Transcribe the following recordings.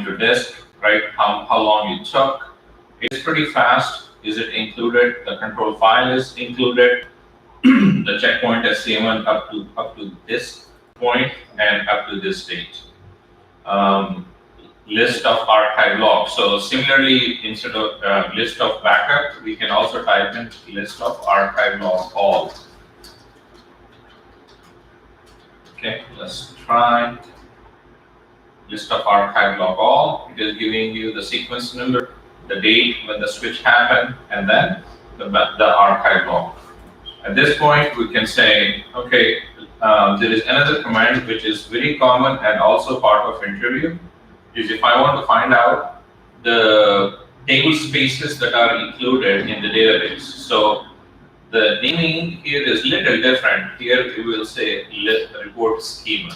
to disk, right? How long it took. It's pretty fast. Is it included? The control file is included. The checkpoint SCM1 up to this point and up to this date. List of archive logs. So similarly, instead of list of backup, we can also type in list of archive log all. Okay, let's try list of archive log all. It is giving you the sequence number, the date when the switch happened, and then the archive log. At this point, we can say, okay, there is another command which is very common and also part of interview. Is if I want to find out the table spaces that are included in the database. So the naming here is little different. Here we will say report schema.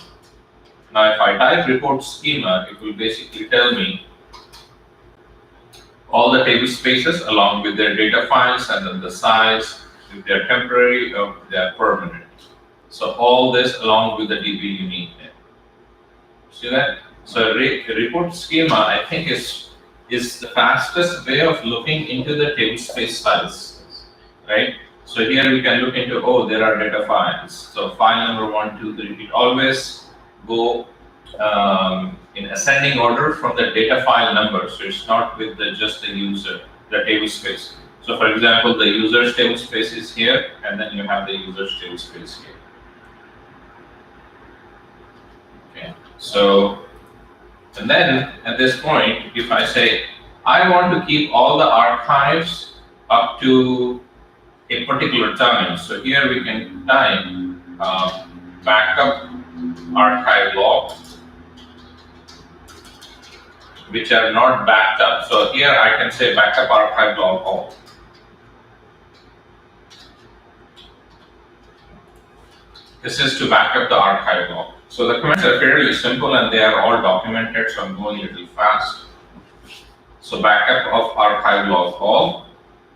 Now if I type report schema, it will basically tell me all the table spaces along with their data files and then the size, if they're temporary or if they're permanent. So all this along with the DB unique name. See that? So report schema, I think, is the fastest way of looking into the table space size, right? So here we can look into, oh, there are data files. So file number 1, 2, 3. It always go in ascending order from the data file number. So it's not with just the user, the table space. So for example, the user's table space is here, and then you have the user's table space here. Okay, so. And then at this point, if I say, I want to keep all the archives up to a particular time. So here we can type backup archive logs, which are not backed up. So here I can say backup archive log all. This is to back up the archive log. So the commands are fairly simple and they are all documented, so I'm going a little fast. So backup of archive log all.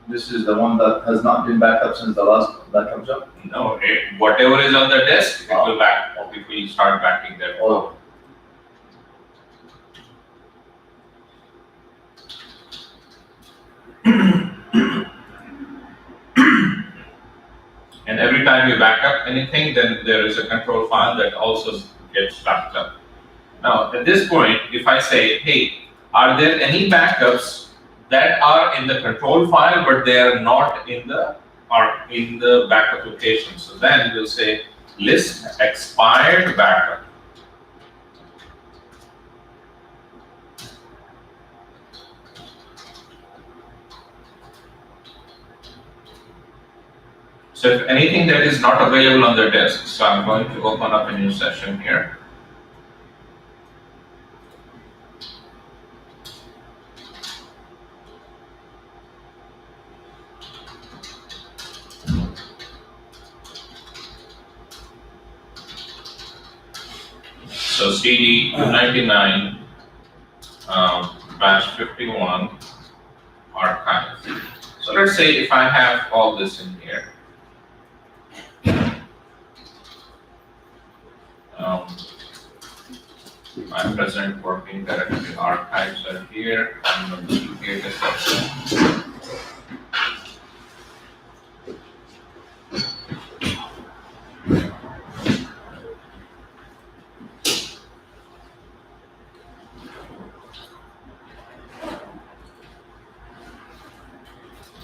This is the one that has not been backed up since the last backup job? No, whatever is on the disk, it will back up if we start backing that. Oh. And every time you back up anything, then there is a control file that also gets backed up. Now, at this point, if I say, hey, are there any backups that are in the control file, but they are not in the backup location? So then we'll say list expired backup. So if anything that is not available on the disk, so I'm going to open up a new session here. So CD 299 batch 51 archive. So let's say if I have all this in here. My present working directory archives are here. I'm going to create a section.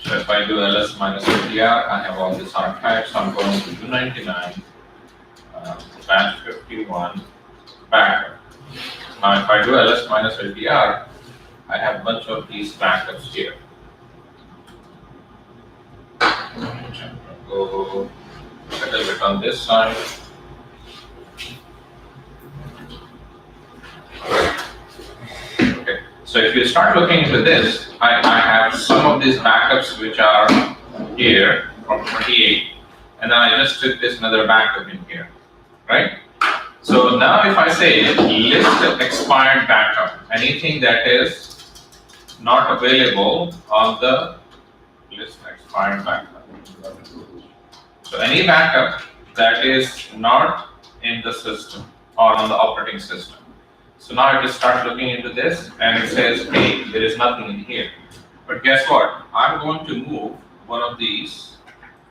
So if I do ls minus -ltr, I have all this archive. So I'm going to 299 batch 51 backup. Now if I do ls minus -ltr, I have a bunch of these backups here. Go a little bit on this side. Okay, so if you start looking into this, I have some of these backups which are here from 28, and then I just took this another backup in here, right? So now if I say list expired backup, anything that is not available on the list expired backup. So any backup that is not in the system or on the operating system. So now it will start looking into this and it says, hey, there is nothing in here. But guess what? I'm going to move one of these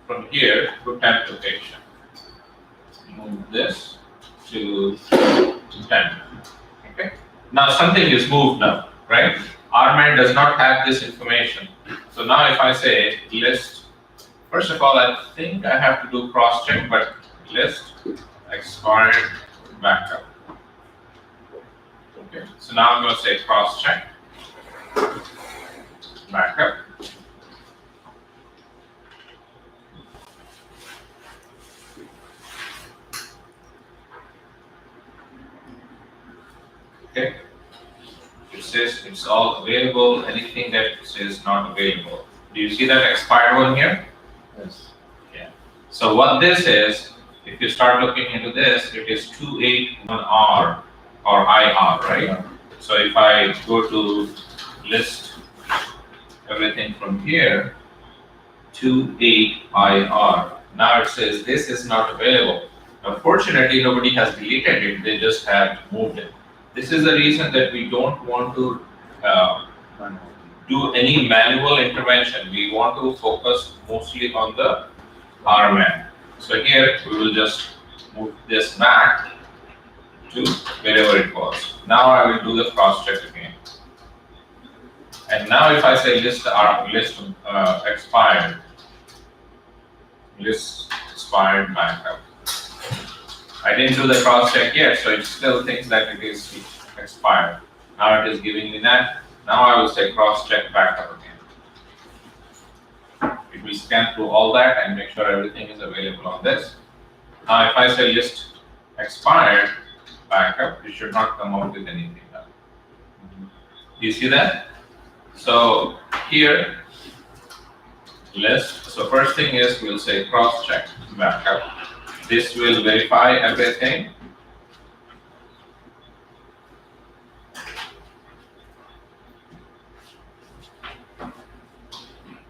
from here to temp location. Move this to 10. Okay. Now something is moved now, right? RMAN does not have this information. So now if I say list, first of all, I think I have to do cross check, but list expired backup. Okay. So now I'm going to say cross check backup. Okay. It says it's all available. Anything that says not available. Do you see that expired one here? Yes. Yeah. So what this is, if you start looking into this, it is 281R or IR, right? Yeah. So if I go to list everything from here, 28IR. Now it says this is not available. Unfortunately, nobody has deleted it. They just have moved it. This is the reason that we don't want to do any manual intervention. We want to focus mostly on the RMAN. So here we will just move this back to wherever it was. Now I will do the cross check again. And now if I say list expired, list expired backup. I didn't do the cross check yet, so it still thinks that it is expired. Now it is giving me that. Now I will say cross check backup again. It will scan through all that and make sure everything is available on this. Now if I say list expired backup, it should not come out with anything now. Do you see that? So here, list. So first thing is we'll say cross check backup. This will verify everything.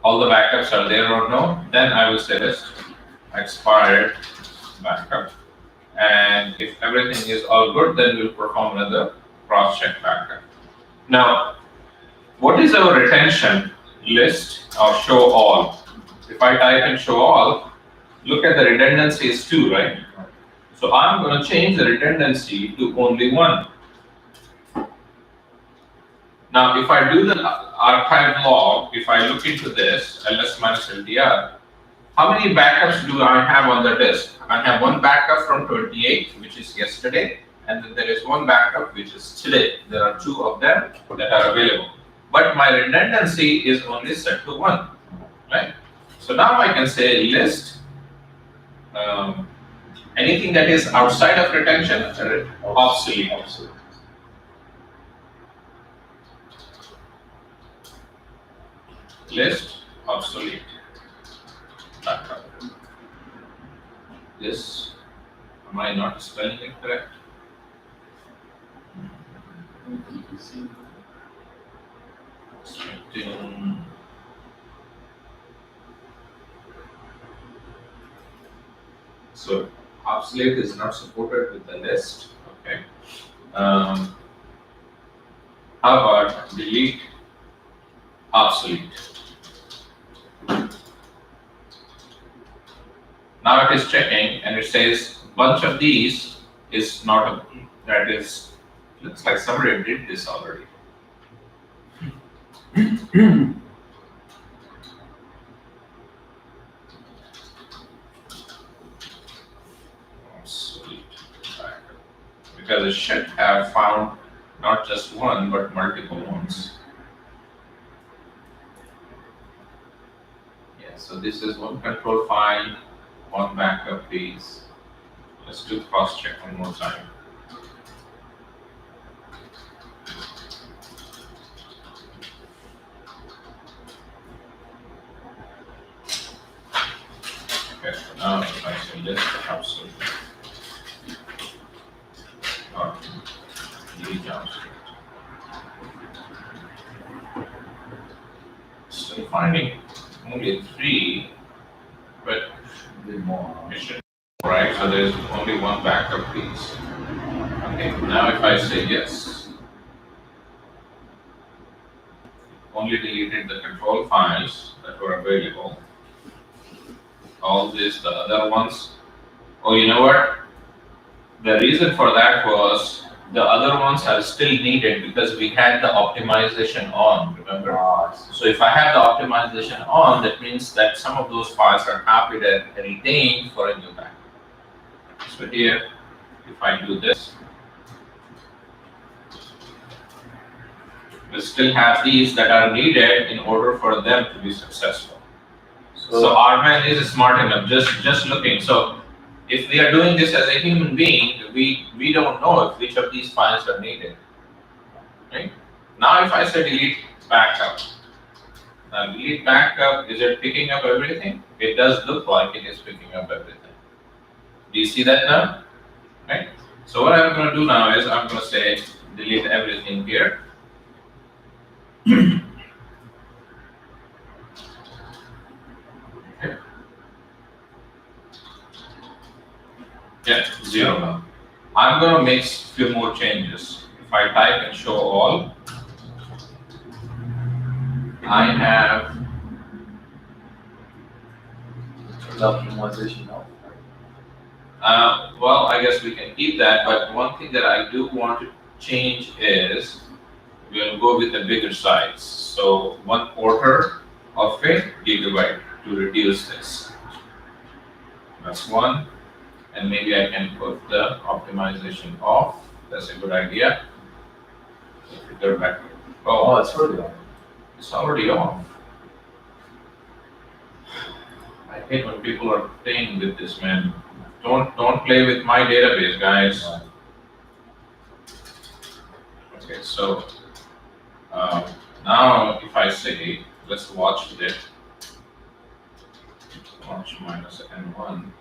All the backups are there or no. Then I will say list expired backup. And if everything is all good, then we'll perform another cross check backup. Now, what is our retention list or show all? If I type in show all, look at the redundancy is 2, right? So I'm going to change the redundancy to only 1. Now, if I do the archive log, if I look into this, ls-ldr, how many backups do I have on the disk? I have one backup from 28, which is yesterday, and then there is one backup which is today. There are 2 of them that are available. But my redundancy is only set to 1, right? So now I can say list anything that is outside of retention, obsolete. List obsolete. Backup. This, am I not spelling it correct? So obsolete is not supported with the list. Okay. How about delete obsolete? Now it is checking and it says bunch of these is not a, that is, looks like somebody did this already. Obsolete. Because it should have found not just one but multiple ones. Yeah, so this is one control file, one backup, please. Let's do cross check one more time. Okay, so now if I say list obsolete or delete obsolete. Still finding only 3, but it should be right. So there's only one backup piece. Okay, now if I say yes, only deleted the control files that were available. All these, the other ones. Oh, you know what? The reason for that was the other ones are still needed because we had the optimization on, remember? So if I have the optimization on, that means that some of those files are copied and retained for a new backup. So here, if I do this, we still have these that are needed in order for them to be successful. So Arman is smart enough, just looking. So if we are doing this as a human being, we don't know if which of these files are needed. Right? Now if I say delete backup, now delete backup, is it picking up everything? It does look like it is picking up everything. Do you see that now? Right? So what I'm going to do now is I'm going to say delete everything here. Okay. Yeah, 0 now. I'm going to make a few more changes. If I type and show all, I have Optimization now. well, I guess we can keep that, but one thing that I do want to change is we'll go with a bigger size. So 1/4 of a gigabyte to reduce this. That's one. And maybe I can put the optimization off. That's a good idea. Go back. Oh, Oh, it's already on. it's already off. I hate when people are playing with this, man. Don't play with my database, guys. Okay, so now if I say let's watch it, watch minus n1.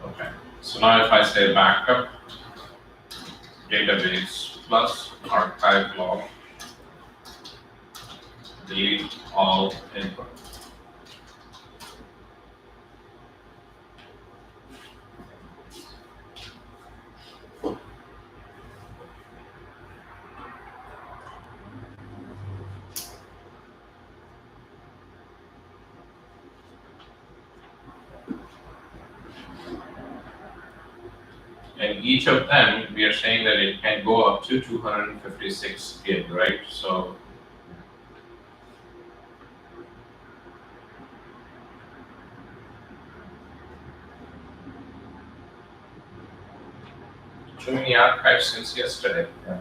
Okay. So now if I say backup, database plus archive log, delete all input. And each of them, we are saying that it can go up to 256 gig, right? So too many archives since yesterday. Yeah.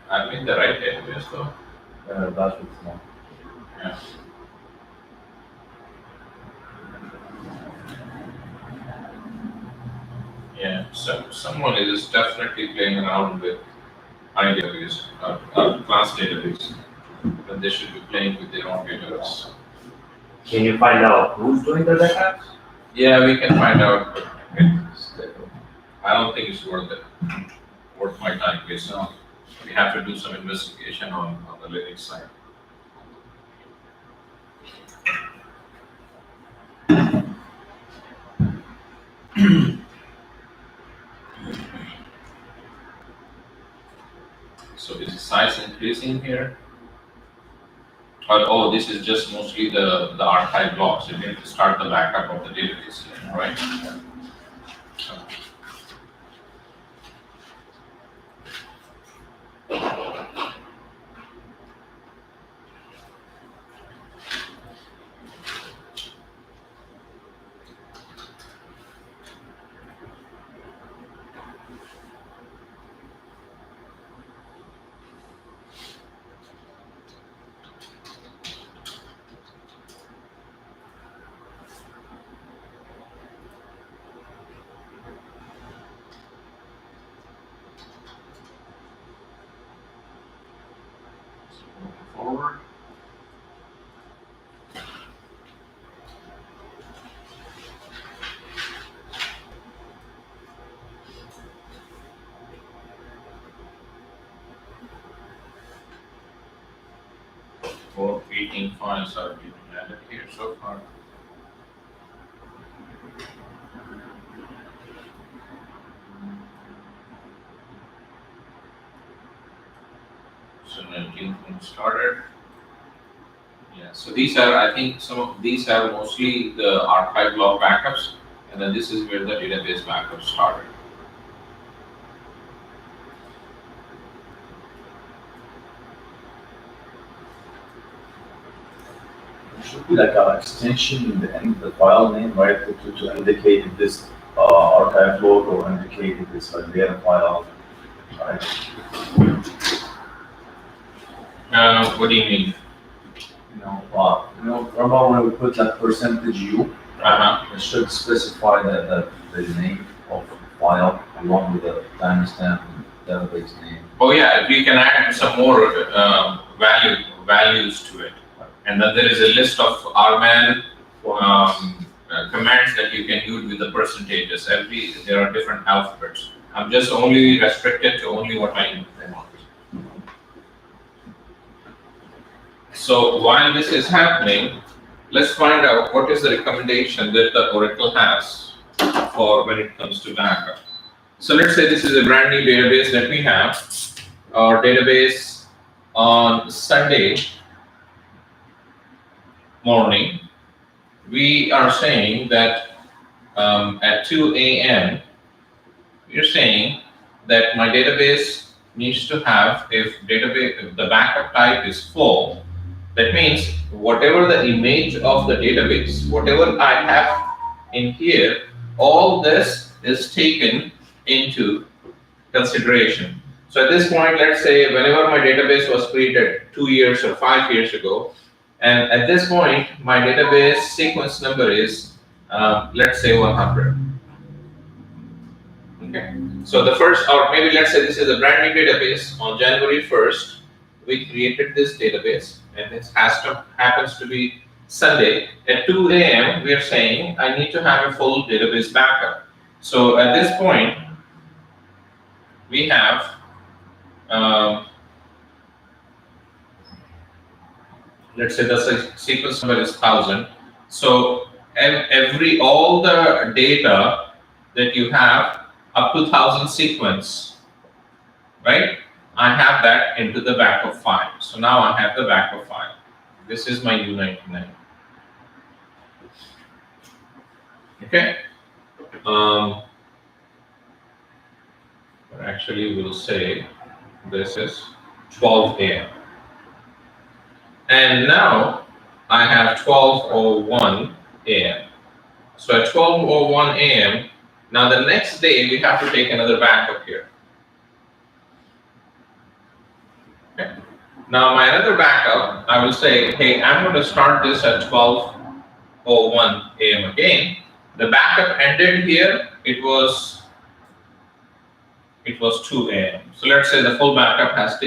I'm in the right database though. That's what's now. Yeah. Yeah, so someone is definitely playing around with iDatabase, class database, but they should be playing with their own database. Can you find out who's doing the backups? Yeah, we can find out, but I don't think it's worth my time, based on, we have to do some investigation on the Linux side. So is the size increasing here? Oh, this is just mostly the archive blocks. You need to start the backup of the database here, right? Moving forward. For 18 files are being added here so far. So 19 started. Yeah, so these are, I think some of these are mostly the archive log backups, and then this is where the database backup started. There should be like an extension in the end of the file name, right, to indicate if this archive log or indicate if it's like data file, right? What do you mean? Remember when we put that percentage U, it should specify the name of the file along with the timestamp and database name. Oh yeah, we can add some more values to it, and then there is a list of RMAN commands that you can use with the percentages. There are different alphabets. I'm just only restricted to only what I want. So while this is happening, let's find out what is the recommendation that the Oracle has for when it comes to backup. So let's say this is a brand new database that we have. Our database on Sunday morning, we are saying that at 2 a.m., we're saying that my database needs to have, if the backup type is full, that means whatever the image of the database, whatever I have in here, all this is taken into consideration. So at this point, let's say whenever my database was created 2 years or 5 years ago, and at this point, my database sequence number is, let's say 100. Okay. So the first, or maybe let's say this is a brand new database. On January 1st, we created this database, and this happens to be Sunday. At 2 a.m., we are saying I need to have a full database backup. So at this point, we have let's say the sequence number is 1000. So all the data that you have up to 1000 sequence, right? I have that into the backup file. So now I have the backup file. This is my U99. Okay. Actually, we'll say this is 12 a.m. And now I have 12:01 a.m. So at 12:01 a.m., now the next day we have to take another backup here. Okay. Now my another backup, I will say, hey, I'm going to start this at 12:01 a.m. again. The backup ended here. It was 2 a.m. So let's say the full backup has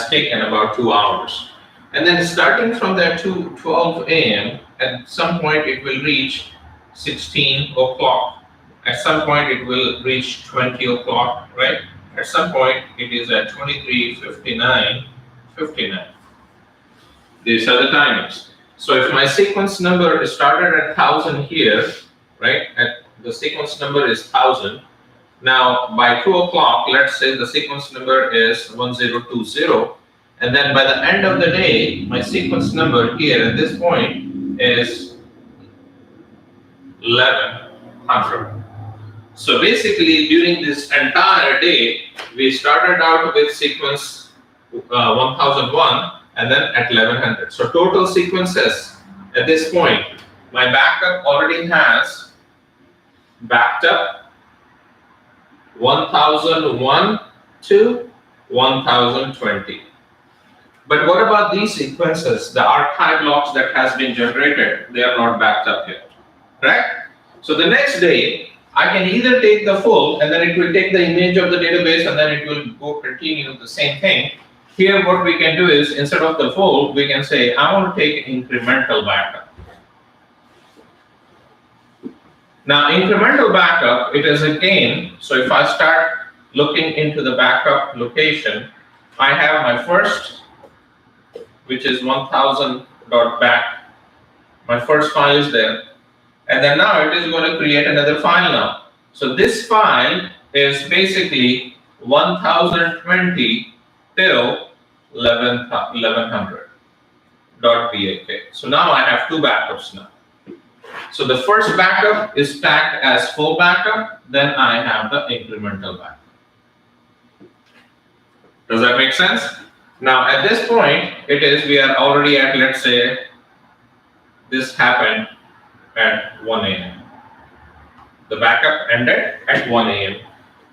taken about 2 hours. And then starting from there to 12 a.m., at some point it will reach 16 o'clock. At some point it will reach 20 o'clock, right? At some point it is at 23:59. These are the timings. So if my sequence number started at 1000 here, right? The sequence number is 1000. Now by 2 o'clock, let's say the sequence number is 1020, and then by the end of the day, my sequence number here at this point is 1100. So basically, during this entire day, we started out with sequence 1001, and then at 1100. So total sequences at this point, my backup already has backed up 1001 to 1020. But what about these sequences, the archive logs that has been generated? They are not backed up yet, correct? So the next day, I can either take the full and then it will take the image of the database and then it will go continue the same thing. Here what we can do is instead of the full, we can say I want to take incremental backup. Now incremental backup, it is again, so if I start looking into the backup location, I have my first, which is 1000.back. My first file is there. And then now it is going to create another file now. So this file is basically 1020 till 1100.bak. So now I have two backups now. So the first backup is tagged as full backup, then I have the incremental backup. Does that make sense? Now at this point, we are already at, let's say, this happened at 1 a.m. The backup ended at 1 a.m.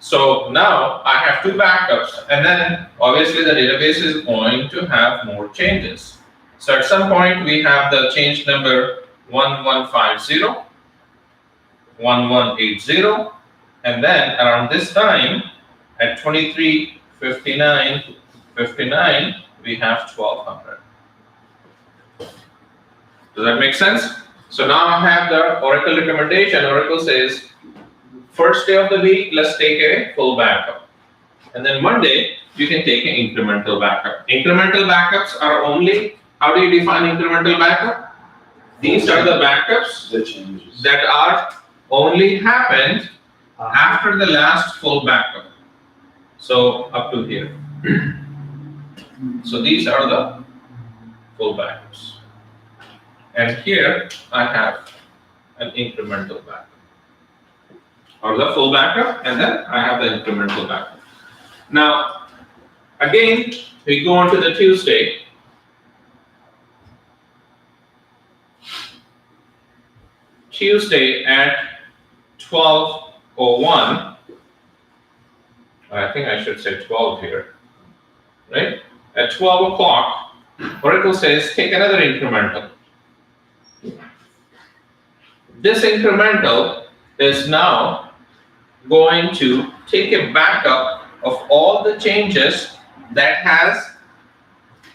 So now I have two backups, and then obviously the database is going to have more changes. So at some point we have the change number 1150, 1180, and then around this time at 23:59 we have 1200. Does that make sense? So now I have the Oracle recommendation. Oracle says, first day of the week, let's take a full backup. And then Monday, you can take an incremental backup. Incremental backups are only, how do you define incremental backup? These are the backups The changes. that are only happened after the last full backup. So up to here. So these are the full backups. And here I have an incremental backup. Or the full backup, and then I have the incremental backup. Now, again, we go on to the Tuesday. Tuesday at 12:01. I think I should say 12 here, right? At 12 o'clock, Oracle says take another incremental. This incremental is now going to take a backup of all the changes that has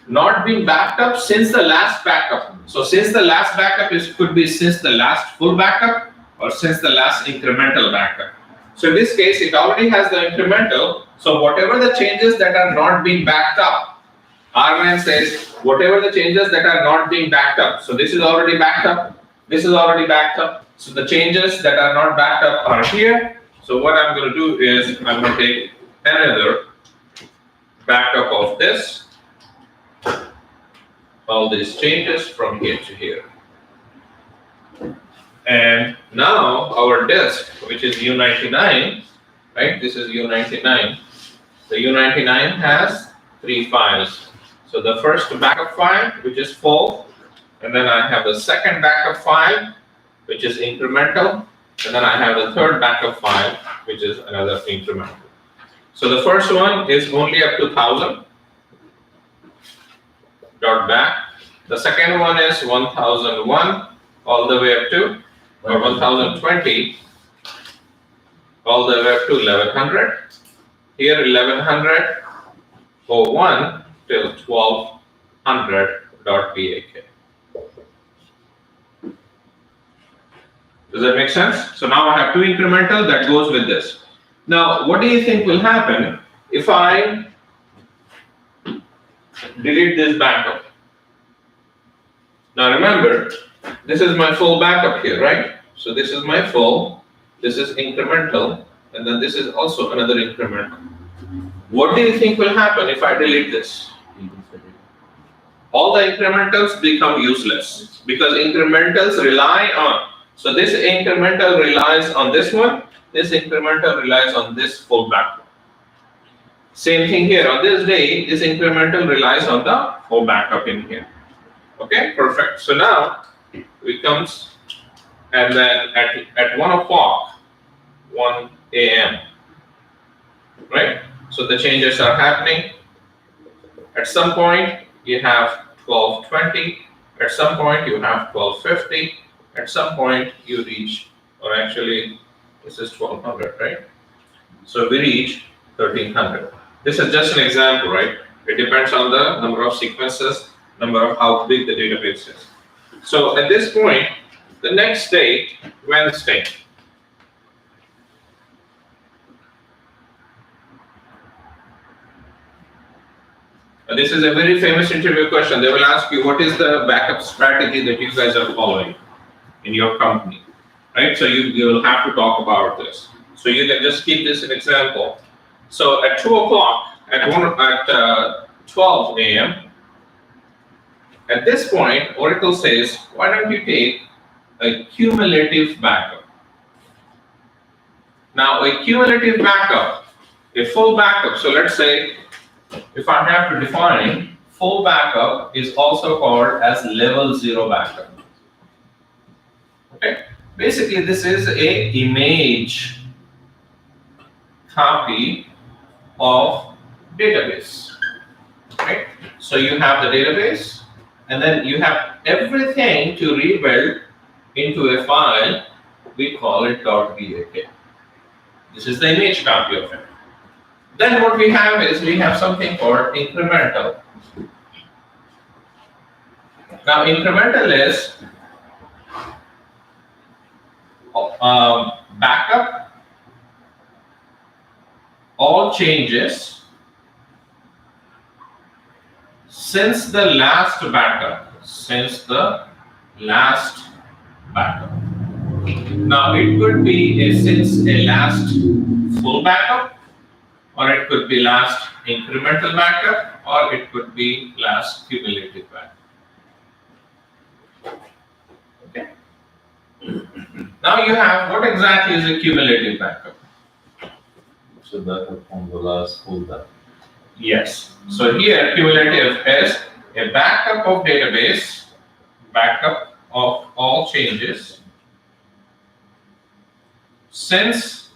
not been backed up since the last backup. So since the last backup could be since the last full backup or since the last incremental backup. So in this case, it already has the incremental. So whatever the changes that are not being backed up, R9 says whatever the changes that are not being backed up. So this is already backed up. This is already backed up. So the changes that are not backed up are here. So what I'm going to do is I'm going to take another backup of this. All these changes from here to here. And now our disk, which is U99, right? This is U99. The U99 has 3 files. So the first backup file, which is full, and then I have the second backup file, which is incremental, and then I have the third backup file, which is another incremental. So the first one is only up to 1000 dot back. The second one is 1001 all the way up to, or 1020 all the way up to 1100. Here 1100:01 till 1200.bak. Does that make sense? So now I have two incremental that goes with this. Now, what do you think will happen if I delete this backup? Now remember, this is my full backup here, right? So this is my full, this is incremental, and then this is also another incremental. What do you think will happen if I delete this? All the incrementals become useless because incrementals rely on, so this incremental relies on this one, this incremental relies on this full backup. Same thing here, on this day, this incremental relies on the full backup in here. Okay, perfect. So now it comes, and then at 1 o'clock, 1 a.m., right? So the changes are happening. At some point, you have 1220. At some point, you have 1250. At some point, you reach, or actually, This is 1200, right? So we reach 1300. This is just an example, right? It depends on the number of sequences, number of how big the database is. So at this point, the next state, Wednesday. This is a very famous interview question. They will ask you, what is the backup strategy that you guys are following in your company, right? So you will have to talk about this. So you can just keep this an example. So at 2 o'clock, at 12 a.m., at this point, Oracle says, why don't you take a cumulative backup? Now, a cumulative backup, a full backup, so let's say, if I have to define, full backup is also called as level 0 backup. Okay? Basically, this is a image copy of database. Right? So you have the database, and then you have everything to rebuild into a file. We call it .bak. This is the image copy of it. Then what we have is we have something called incremental. Now incremental is backup all changes since the last backup. Now it could be since a last full backup, or it could be last incremental backup, or it could be last cumulative backup. Okay. Now you have, what exactly is a cumulative backup? So backup from the last full backup. Yes. So here cumulative is a backup of database, backup of all changes since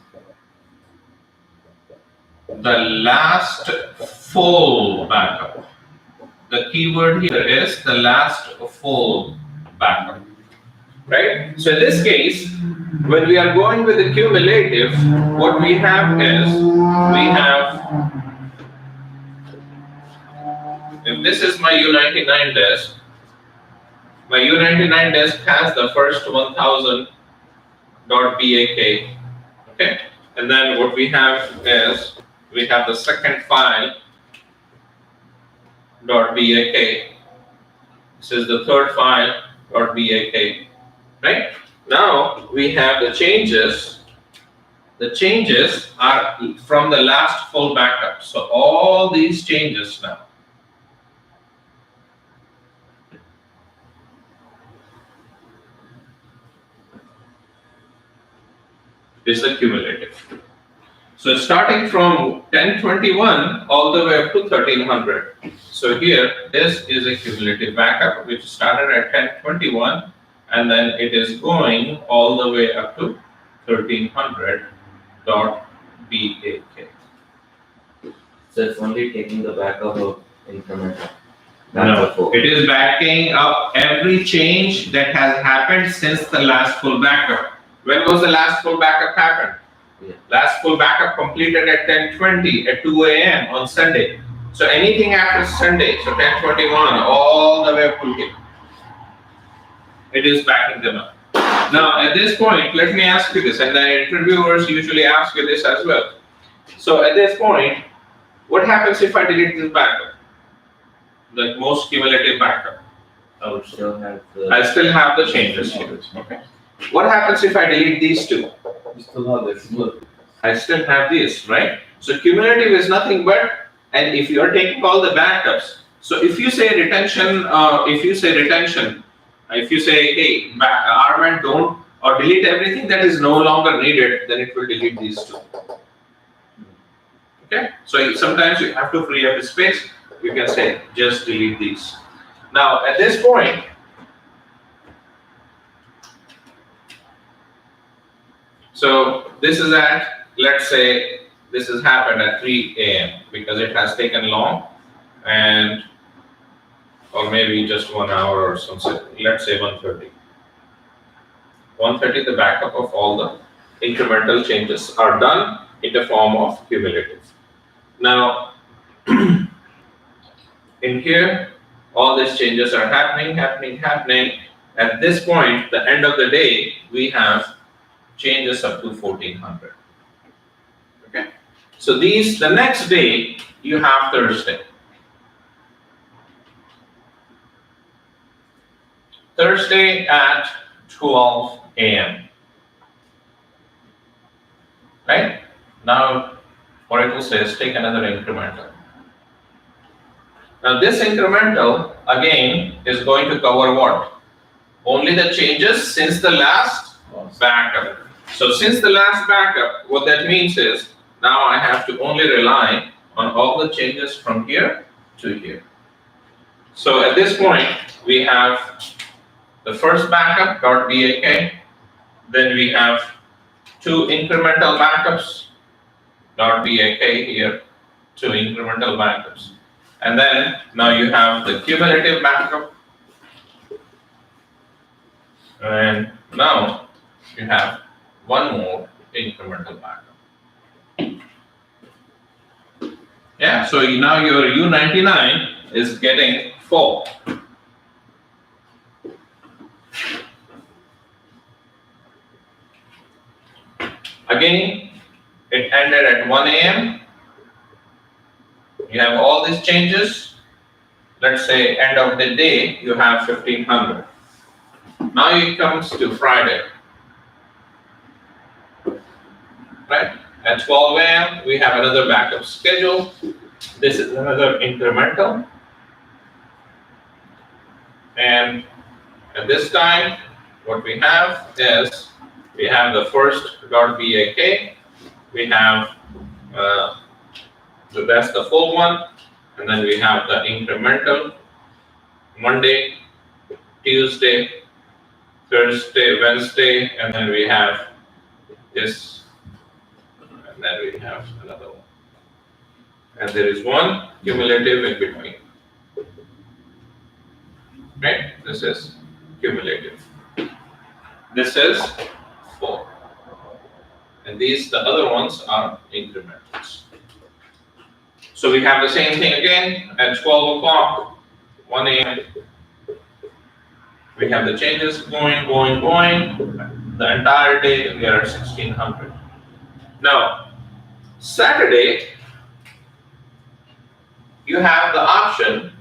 the last full backup. The keyword here is the last full backup. Right? So in this case, when we are going with the cumulative, what we have is, if this is my U99 disk, my U99 disk has the first 1000 .bak, okay? And then what we have is, we have the second file .bak. This is the third file .bak, right? Now we have the changes. The changes are from the last full backup. So all these changes now. Is the cumulative. So starting from 1021 all the way up to 1300. So here, this is a cumulative backup which started at 1021 and then it is going all the way up to 1300 .bak. So it's only taking the backup of incremental. No, it is backing up every change that has happened since the last full backup. When was the last full backup happened? Yeah. Last full backup completed at 10:20 at 2 a.m. on Sunday. So anything after Sunday, so 10:21 all the way up to here, it is backing them up. Now at this point, let me ask you this, and the interviewers usually ask you this as well. So at this point, what happens if I delete this backup? The most cumulative backup. I would still have the. I still have the changes here. Okay. What happens if I delete these two? You still have the cumulative. I still have this, right? So cumulative is nothing but, and if you are taking all the backups, so if you say retention, if you say, hey, Arman, don't, or delete everything that is no longer needed, then it will delete these two. Okay? So sometimes you have to free up space, you can say, just delete these. Now, at this point, so this is at, let's say, this has happened at 3 a.m. because it has taken long, and or maybe just 1 hour or something. Let's say 1:30. 1:30, the backup of all the incremental changes are done in the form of cumulative. Now, in here, all these changes are happening. At this point, the end of the day, we have changes up to 1400. Okay. So the next day, you have Thursday. Thursday at 12 a.m. Right? Now, Oracle says take another incremental. Now, this incremental, again, is going to cover what? Only the changes since the last backup. So, since the last backup, what that means is now I have to only rely on all the changes from here to here. So, at this point, we have the first backup, .bak, then we have two incremental backups, .bak here, two incremental backups. And then now you have the cumulative backup. And now you have one more incremental backup. Yeah, so now your U99 is getting full. Again, it ended at 1 a.m. You have all these changes. Let's say end of the day, you have 1500. Now it comes to Friday. Right? At 12 a.m., we have another backup schedule. This is another incremental. And at this time, what we have is we have the first .bak. We have that's the full one, and then we have the incremental Monday, Tuesday, Thursday, Wednesday, and then we have this, and then we have another one. And there is one cumulative in between. Right? This is cumulative. This is 4. And the other ones are incrementals. So we have the same thing again at 12 o'clock, 1 a.m. We have the changes going. The entire day we are at 1600. Now, Saturday, you have the option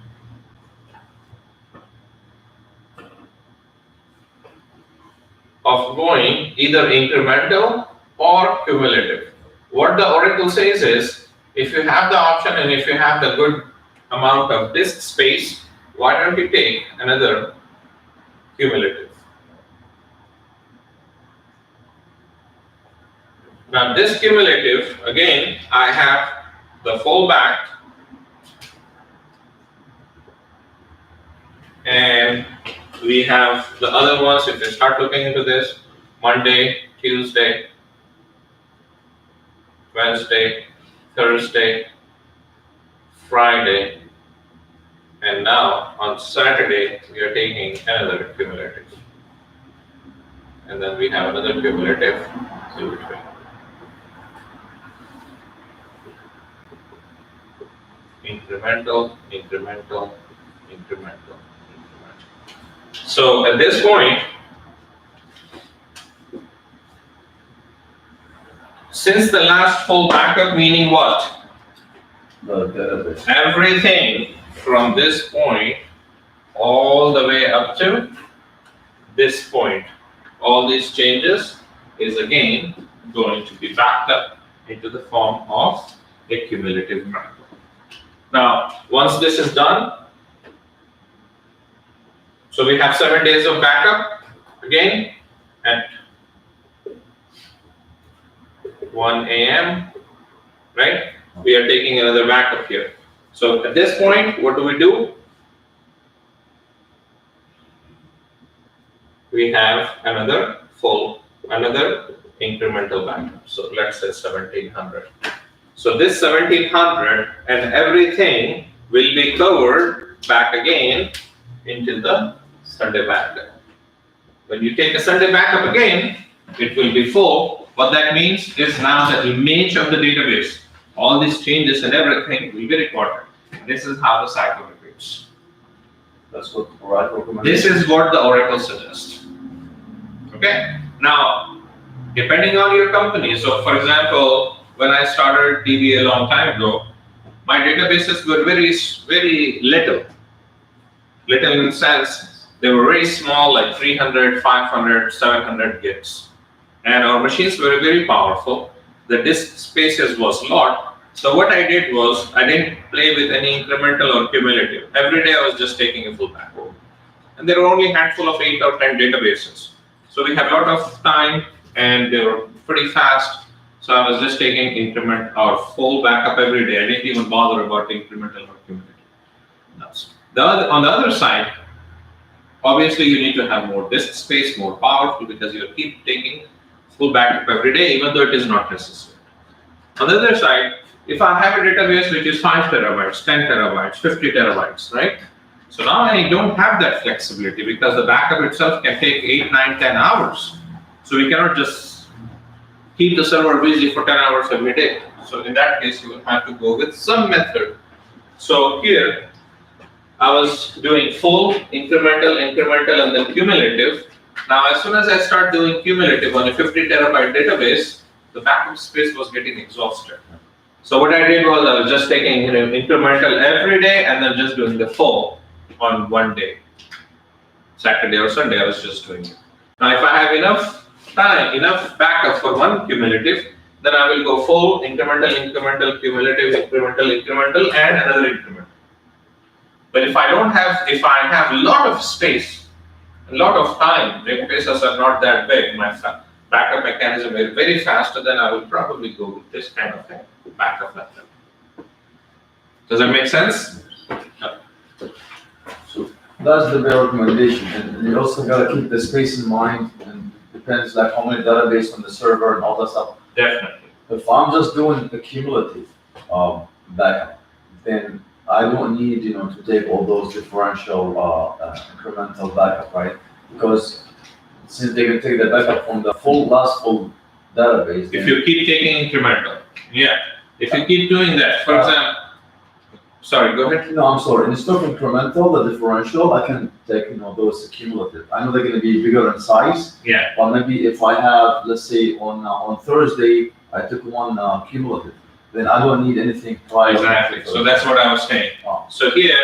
of going either incremental or cumulative. What the Oracle says is, if you have the option and if you have the good amount of disk space, why don't you take another cumulative? Now this cumulative, again, I have the fallback, and we have the other ones. If you start looking into this, Monday, Tuesday, Wednesday, Thursday, Friday, and now on Saturday we are taking another cumulative. And then we have another cumulative in between. Incremental. So at this point, since the last full backup, meaning what? The database. Everything from this point all the way up to this point, all these changes is again going to be backed up into the form of a cumulative backup. Now, once this is done, so we have 7 days of backup again at 1 a.m. right? We are taking another backup here. So at this point, what do? We have another incremental backup. So let's say 1700. So this 1700 and everything will be covered back again into the Sunday backup. When you take a Sunday backup again, it will be full, What that means is now the image of the database, all these changes and everything will be recorded. This is how the cycle repeats. That's what Oracle recommends. This is what the Oracle suggests. Okay. Now, depending on your company, so for example, when I started DB a long time ago, my databases were very little. Little in the sense, they were very small, like 300, 500, 700 gigs. And our machines were very powerful. The disk spaces was lot. So what I did was, I didn't play with any incremental or cumulative. Every day I was just taking a full backup. And there were only a handful of 8 or 10 databases. So we had a lot of time and they were pretty fast. So I was just taking increment or full backup every day. I didn't even bother about incremental or cumulative. On the other side, obviously you need to have more disk space, more powerful, because you keep taking full backup every day, even though it is not necessary. On the other side, if I have a database which is 5 terabytes, 10 terabytes, 50 terabytes, right? So now I don't have that flexibility because the backup itself can take 8, 9, 10 hours. So we cannot just keep the server busy for 10 hours every day. So in that case, you will have to go with some method. So here, I was doing full, incremental, and then cumulative. Now, as soon as I start doing cumulative on a 50 terabyte database, the backup space was getting exhausted. So what I did was I was just taking incremental every day and then just doing the full on one day. Saturday or Sunday, I was just doing it. Now, if I have enough time, enough backup for one cumulative, then I will go full, incremental, cumulative, incremental, and another increment. But if I have a lot of space, a lot of time, databases are not that big, my backup mechanism is very fast, then I will probably go with this kind of thing, backup method. Does that make sense? No. So that's the bare recommendation, and you also gotta keep the space in mind, and depends like how many database on the server and all that stuff. Definitely. If I'm just doing the cumulative backup, then I don't need, to take all those differential incremental backup, right? Because since they can take the backup from the last full database. If you keep taking incremental, yeah. If you keep doing that, for example, sorry, go ahead. No, I'm sorry. Instead of incremental, the differential, I can take, those cumulative. I know they're going to be bigger in size. Yeah. But maybe if I have, let's say, on Thursday, I took one cumulative, then I don't need anything prior. Exactly. So that's what I was saying. Oh. So here,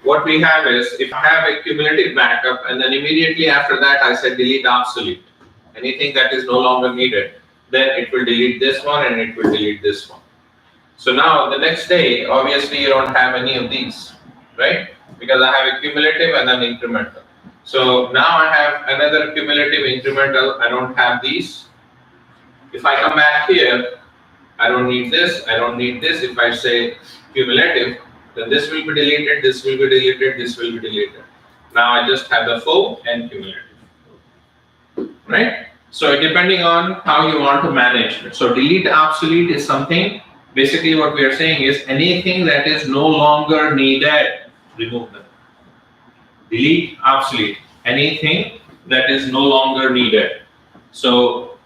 what we have is, if I have a cumulative backup, and then immediately after that, I said delete obsolete. Anything that is no longer needed, then it will delete this one and it will delete this one. So now the next day, obviously you don't have any of these, right? Because I have a cumulative and then incremental. So now I have another cumulative, incremental, I don't have these. If I come back here, I don't need this, I don't need this. If I say cumulative, then this will be deleted, this will be deleted, this will be deleted. Now I just have the full and cumulative, right? So depending on how you want to manage it. So delete obsolete is something, basically what we are saying is anything that is no longer needed, remove them. Delete obsolete, anything that is no longer needed. So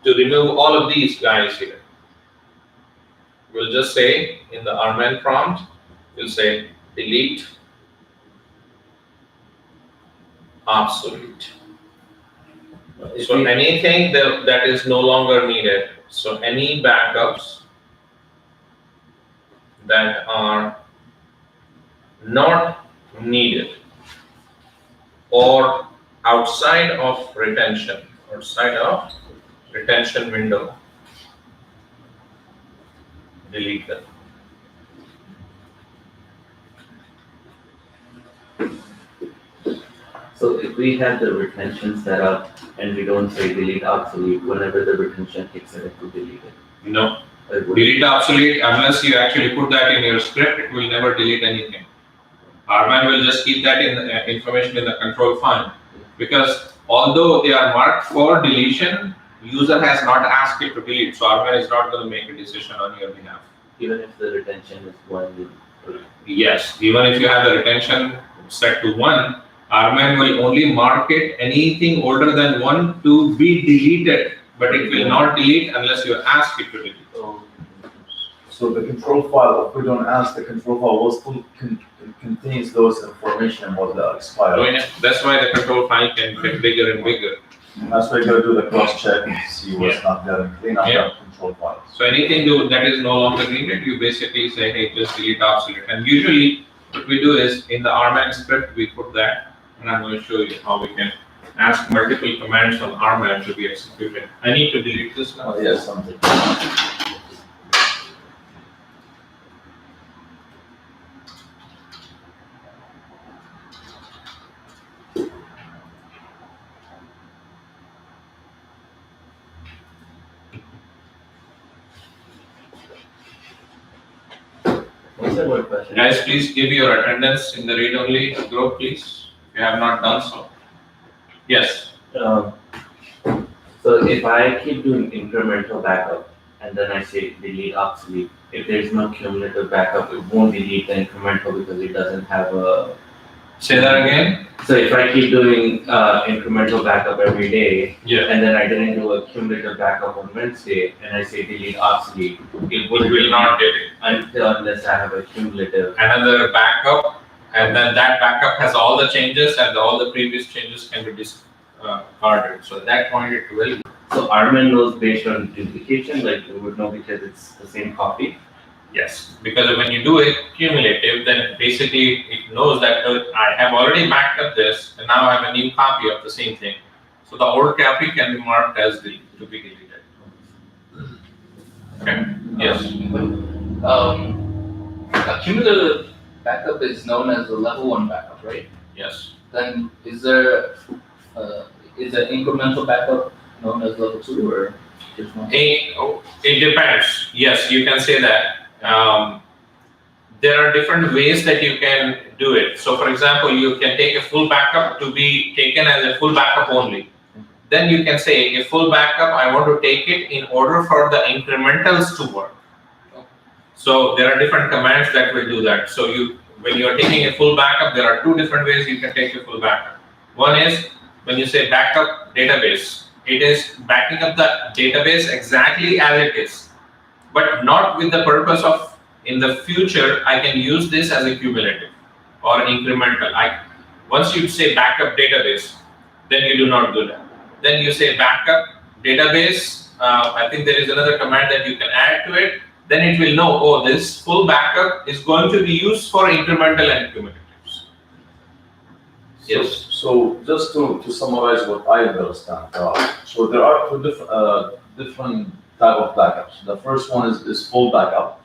to remove all of these guys here, we'll just say in the rman prompt, we'll say delete obsolete. So anything that is no longer needed. So any backups that are not needed or outside of retention window, delete them. So if we have the retention set up and we don't say delete obsolete, whenever the retention kicks in, it will delete it. No. It will- Delete obsolete, unless you actually put that in your script, it will never delete anything. Rman will just keep that information in the control file. Because although they are marked for deletion, user has not asked it to delete. So Rman is not going to make a decision on your behalf. Even if the retention is 1, Yes, even if you have the retention set to 1, Rman will only mark it anything older than 1 to be deleted but it will not delete unless you ask it to delete. So the control file, if we don't ask, the control file will still contains those information about the So expired. yeah, that's why the control file can get bigger and bigger. That's why you gotta do the cross check and see what's not there and clean up Yeah. the control files. So anything that is no longer needed, you basically say, hey, just delete obsolete. And usually what we do is in the RMAN script, we put that, and I'm going to show you how we can ask multiple commands on RMAN to be executed. I need to delete this now. Oh, yes, something. What's the word question? Guys, please give your attendance in the read-only group, please, if you have not done so. Yes, Um, So if I keep doing incremental backup and then I say delete obsolete, if there's no cumulative backup, it won't delete the incremental because it doesn't have a. say that again. So if I keep doing incremental backup every day Yeah. and then I didn't do a cumulative backup on Wednesday and I say delete obsolete, it It will will not get it. unless I have a cumulative. Another backup, and then that backup has all the changes and all the previous changes can be discarded. So at that point it will. So Armin knows based on duplication, like we would know because it's the same copy. Yes, because when you do it cumulative, then basically it knows that I have already backed up this, and now I have a new copy of the same thing. So the old copy can be marked as to be deleted. Okay. Yes. A cumulative backup is known as a level 1 backup, right? Yes. Then is there is an incremental backup known as level 2 or just one? It depends. Yes, you can say that. There are different ways that you can do it. So, for example, you can take a full backup to be taken as a full backup only. Then you can say a full backup, I want to take it in order for the incrementals to work. So there are different commands that will do that. So when you are taking a full backup, there are two different ways you can take a full backup. One is when you say backup database, it is backing up the database exactly as it is, but not with the purpose of in the future I can use this as a cumulative or incremental. Once you say backup database, then you do not do that. Then you say backup database. I think there is another command that you can add to it. Then it will know, oh, this full backup is going to be used for incremental and cumulatives. Yes. So just to summarize what I understand, so there are two different type of backups. The first one is full backup,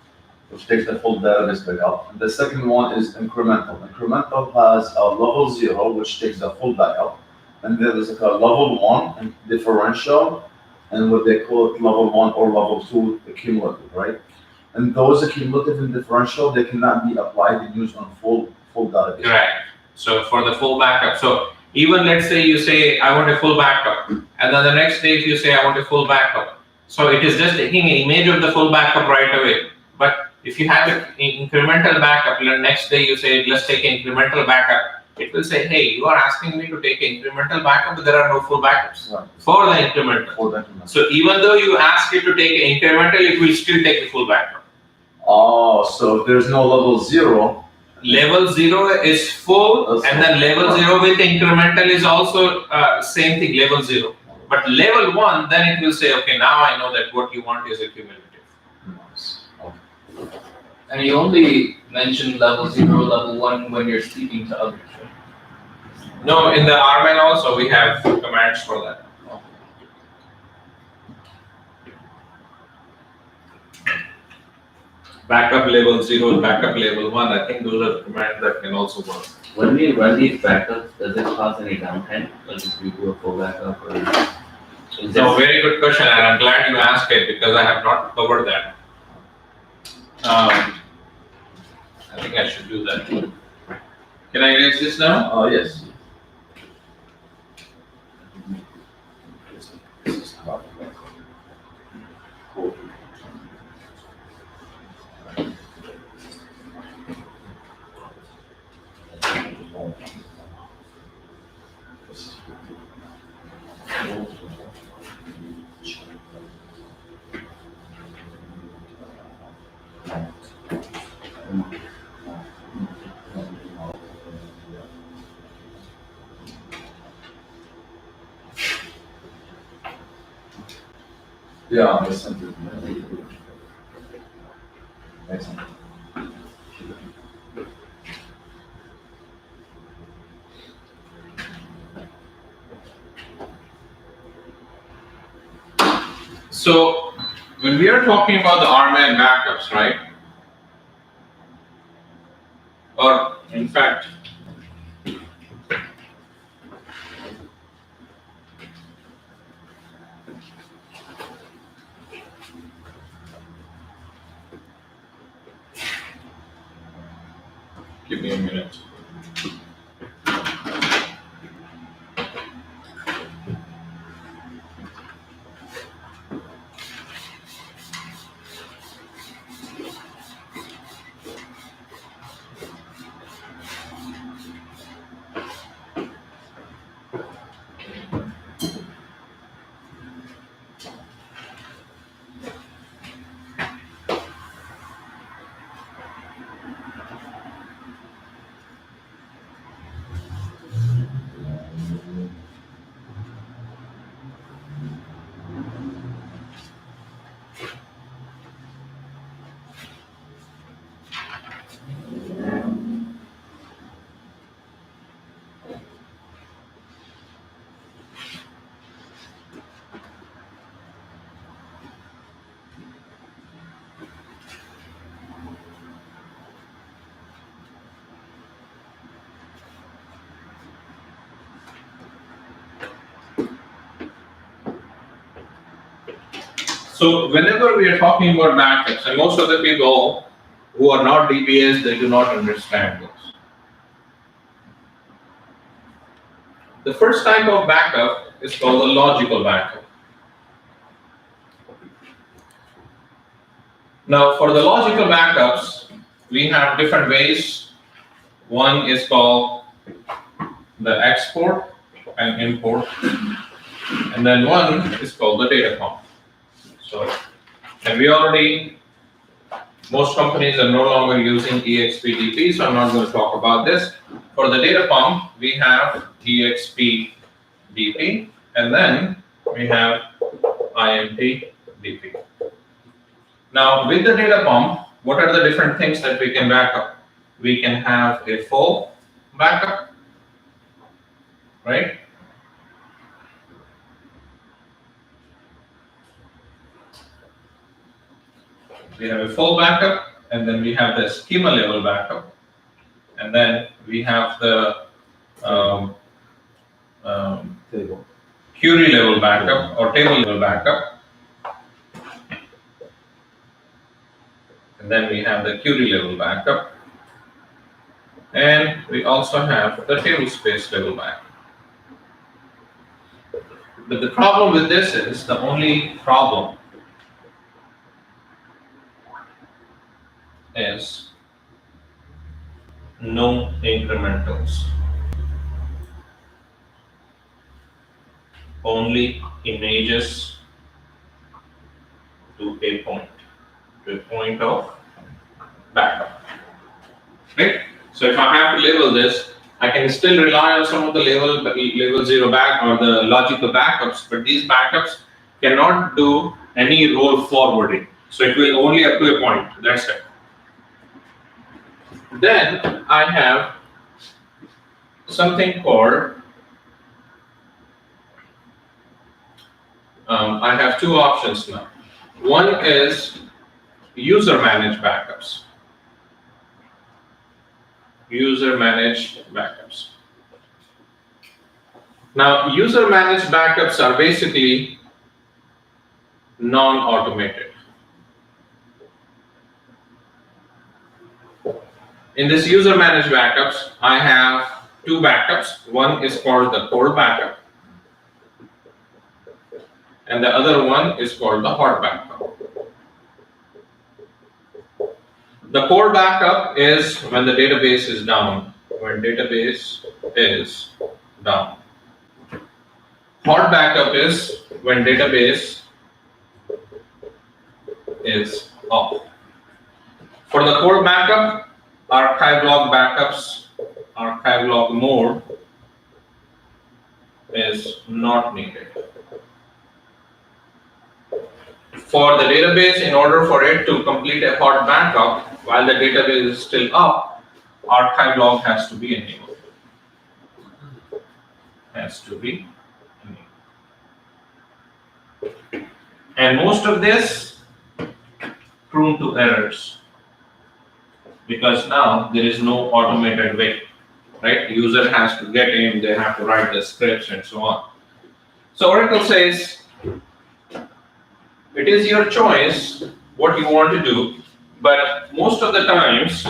which takes the full database backup. And the second one is incremental. Incremental has a level 0, which takes the full backup. And there is like a level 1 and differential, and what they call it level 1 or level 2 cumulative, right? And those cumulative and differential, they cannot be applied and used on full database. Correct. So for the full backup, so even let's say you say I want a full backup, and then the next day you say I want a full backup. So it is just taking an image of the full backup right away. But if you have an incremental backup, the next day you say let's take an incremental backup, it will say, hey, you are asking me to take an incremental backup, but there are no full backups Right. for the incremental. For the incremental. So even though you ask it to take an incremental, it will still take the full backup. Oh, so if there's no level 0, Level 0 is full, That's and then level 0 with incremental is also same thing, level 0. But level 1, then it will say, okay, now I know that what you want is a cumulative. And you only mention level 0, level 1 when you're speaking to others, right? No, in the RMAN also we have commands for that. Backup level 0 and backup level 1, I think those are the commands that can also work. When we run these backups, does it cause any downtime? Like if we do a full backup or is So there? very good question, and I'm glad you asked it because I have not covered that. I think I should do that. Can I erase this now? yes. Yeah, I sent it. Excellent. So when we are talking about the RMAN backups, right? Or in fact, give me a minute. So whenever we are talking about backups, and most of the people who are not DBAs, they do not understand this. The first type of backup is called a logical backup. Now, for the logical backups, we have different ways. One is called the export and import, and then one is called the data pump. So, and most companies are no longer using EXPDP, so I'm not going to talk about this. For the data pump, we have EXPDP, and then we have IMPDP. Now, with the data pump, what are the different things that we can back up? We can have a full backup, right? We have a full backup, and then we have the schema level backup, and then we have the Table. query level backup or table level backup, and then we have the query level backup, and we also have the table space level backup. But the problem with this is, the only problem is no incrementals. Only images to a point of backup. Right? So if I have to label this, I can still rely on some of the level 0 back or the logical backups, but these backups cannot do any roll forwarding. So it will only up to a point. That's it. Then I have something called I have two options now. One is user managed backups. User managed backups. Now, user managed backups are basically non-automated. In this user managed backups, I have two backups. One is called the cold backup, and the other one is called the hot backup. The cold backup is when the database is down. When database is down. Hot backup is when database is up. For the core backup, archive log backups, archive log mode is not needed. For the database, in order for it to complete a hot backup while the database is still up, archive log has to be enabled. Has to be enabled. And most of this prone to errors because now there is no automated way, right? User has to get in, they have to write the scripts and so on. So Oracle says, it is your choice what you want to do, but most of the times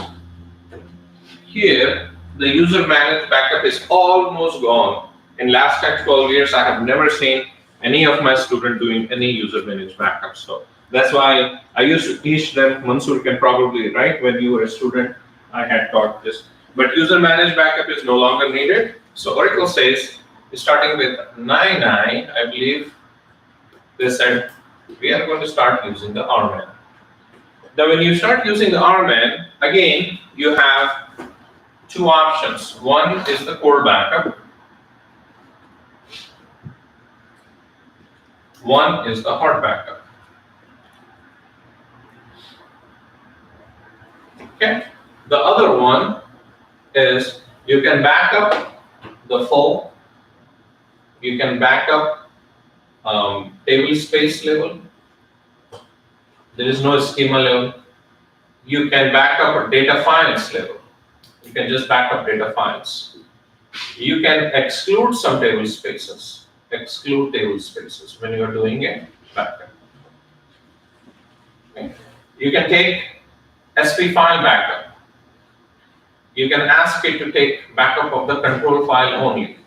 here the user managed backup is almost gone. In last 12 years, I have never seen any of my students doing any user managed backup. So that's why I used to teach them. Mansoor can probably, right? When you were a student, I had taught this. But user managed backup is no longer needed. So Oracle says, starting with 9.9, I believe, they said, we are going to start using the RMAN. Now, when you start using the RMAN, again, you have two options. One is the core backup. One is the hard backup. Okay. The other one is you can back up the full. You can back up table space level. There is no schema level. You can back up data files level. You can just back up data files. You can exclude some table spaces. Exclude table spaces when you are doing a backup. Okay. You can take SP file backup. You can ask it to take backup of the control file only.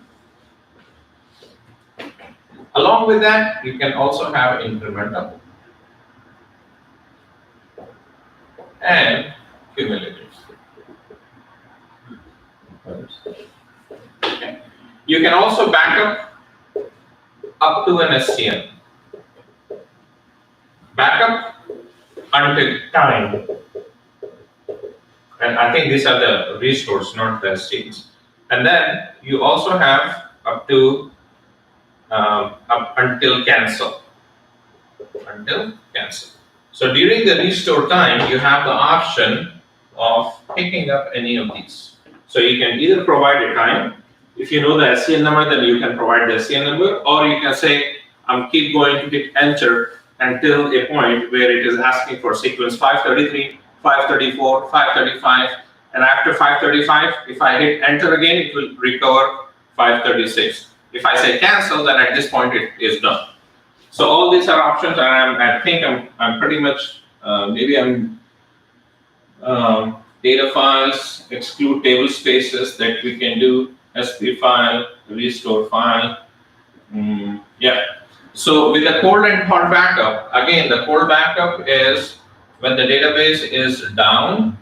Along with that, you can also have incremental and cumulative. Okay. You can also back up to an SCN. Backup until time. And I think these are the restores, not the SCNs. And then you also have up to up until cancel. Until cancel. So during the restore time, you have the option of picking up any of these. So you can either provide a time. If you know the SCN number, then you can provide the SCN number, or you can say, I'm keep going to hit enter until a point where it is asking for sequence 533, 534, 535, and after 535, if I hit enter again, it will recover 536. If I say cancel, then at this point it is done. So all these are options, and I think I'm pretty much maybe I'm data files, exclude table spaces that we can do, SP file, restore file. Yeah. So with the cold and hot backup, again, the cold backup is when the database is down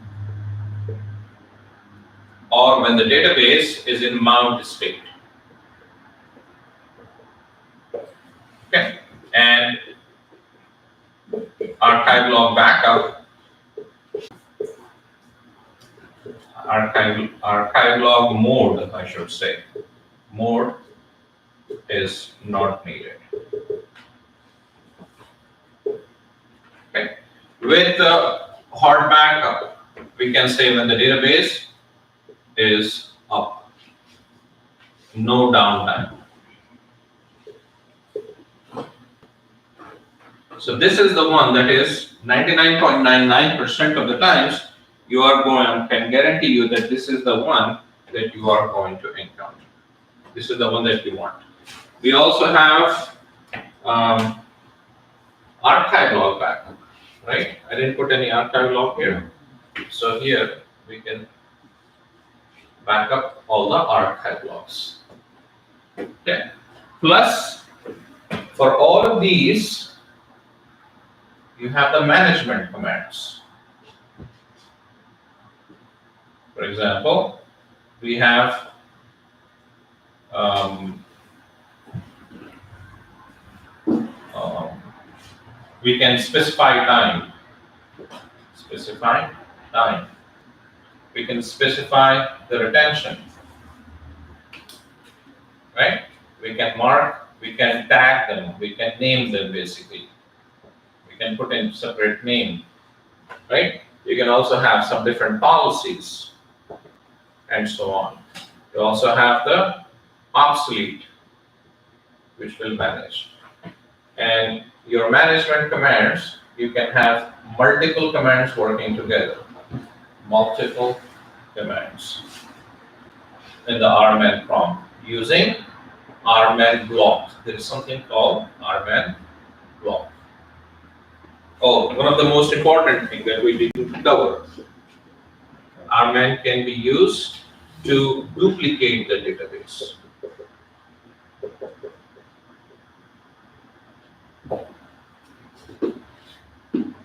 or when the database is in mount state. Okay. And archive log backup, archive log mode, I should say, mode is not needed. Okay. With the hard backup, we can say when the database is up, no downtime. So this is the one that is 99.99% of the times you are going, can guarantee you that this is the one that you are going to encounter. This is the one that you want. We also have archive log backup, right? I didn't put any archive log here. So here we can back up all the archive logs. Okay. Plus, for all of these, you have the management commands. For example, we have we can specify time. Specify time. We can specify the retention, right? We can mark, we can tag them, we can name them basically. We can put in separate name, right? You can also have some different policies and so on. You also have the obsolete, which will manage. And your management commands, you can have multiple commands working together. Multiple commands in the RMan prompt using RMan block. There is something called RMan block. Oh, one of the most important things that we didn't cover. RMan can be used to duplicate the database.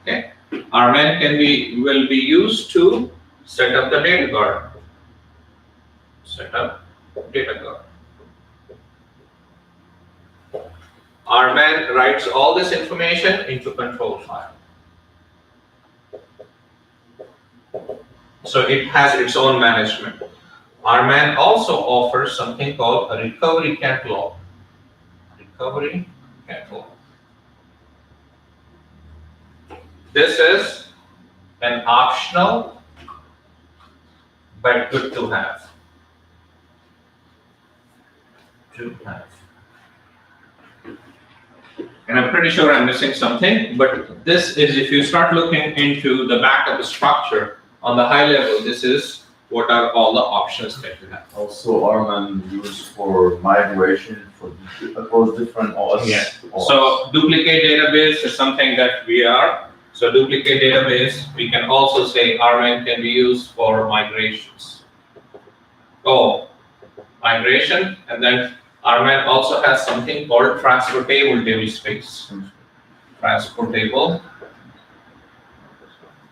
Okay, RMan will be used to set up the data guard. Set up data guard. RMan writes all this information into control file. So it has its own management. RMan also offers something called a recovery catalog. Recovery catalog. This is an optional but good to have. To have. And I'm pretty sure I'm missing something, but this is, if you start looking into the backup structure on the high level, this is what are all the options that you have. Also, RMan used for migration across different OS. Yeah. OS. So duplicate database is something that we are. So duplicate database, we can also say RMan can be used for migrations. Oh, migration, and then RMan also has something called transportable tablespace. Transportable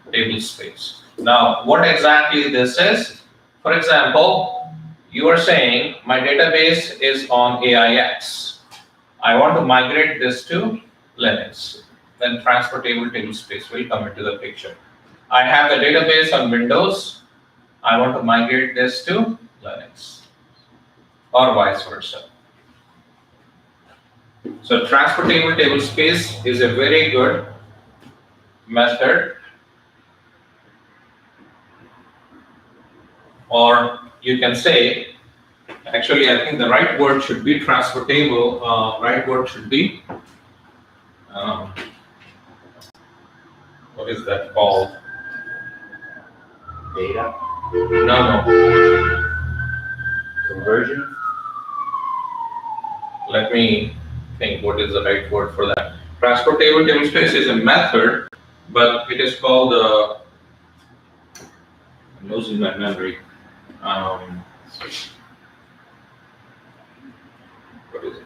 tablespace. Now, what exactly this is? For example, you are saying my database is on AIX. I want to migrate this to Linux. Then transportable tablespace will come into the picture. I have the database on Windows. I want to migrate this to Linux, or vice versa. So transportable tablespace is a very good method, or you can say, actually I think the right word should be transportable, right word should be, what is that called? Data No. conversion. Let me think what is the right word for that. Transportable tablespace is a method, but it is called, I'm losing my memory. What is it?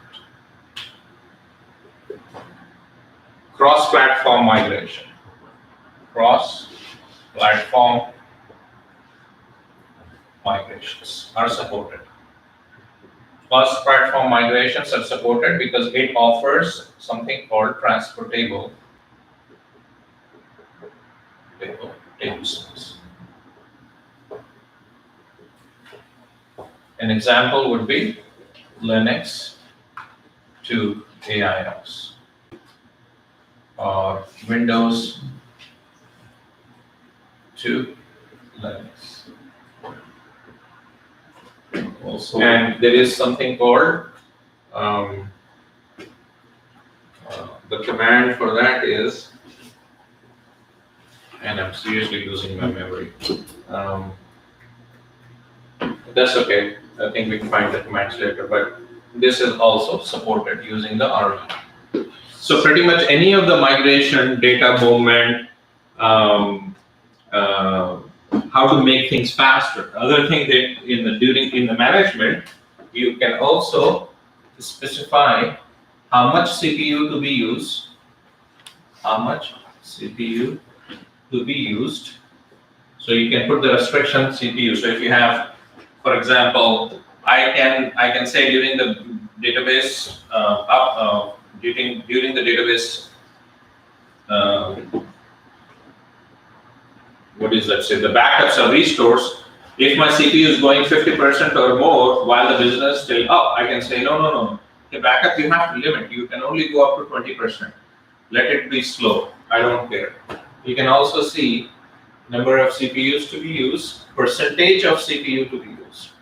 Cross-platform migration. Cross-platform migrations are supported. Cross-platform migrations are supported because it offers something called transportable tablespace. An example would be Linux to AIX, or Windows to Linux. Also, And there is something called, the command for that is, and I'm seriously losing my memory. That's okay. I think we can find the commands later, but this is also supported using the RMan. So pretty much any of the migration, data movement, how to make things faster. Other thing that in the management, you can also specify how much CPU to be used, how much CPU to be used. So you can put the restriction CPU. So if you have, for example, I can say during the database during the database what is that say, the backups or restores, if my CPU is going 50% or more while the business is still up, I can say, no. The backup you have to limit. You can only go up to 20%. Let it be slow. I don't care. You can also see number of CPUs to be used, percentage of CPU to be used.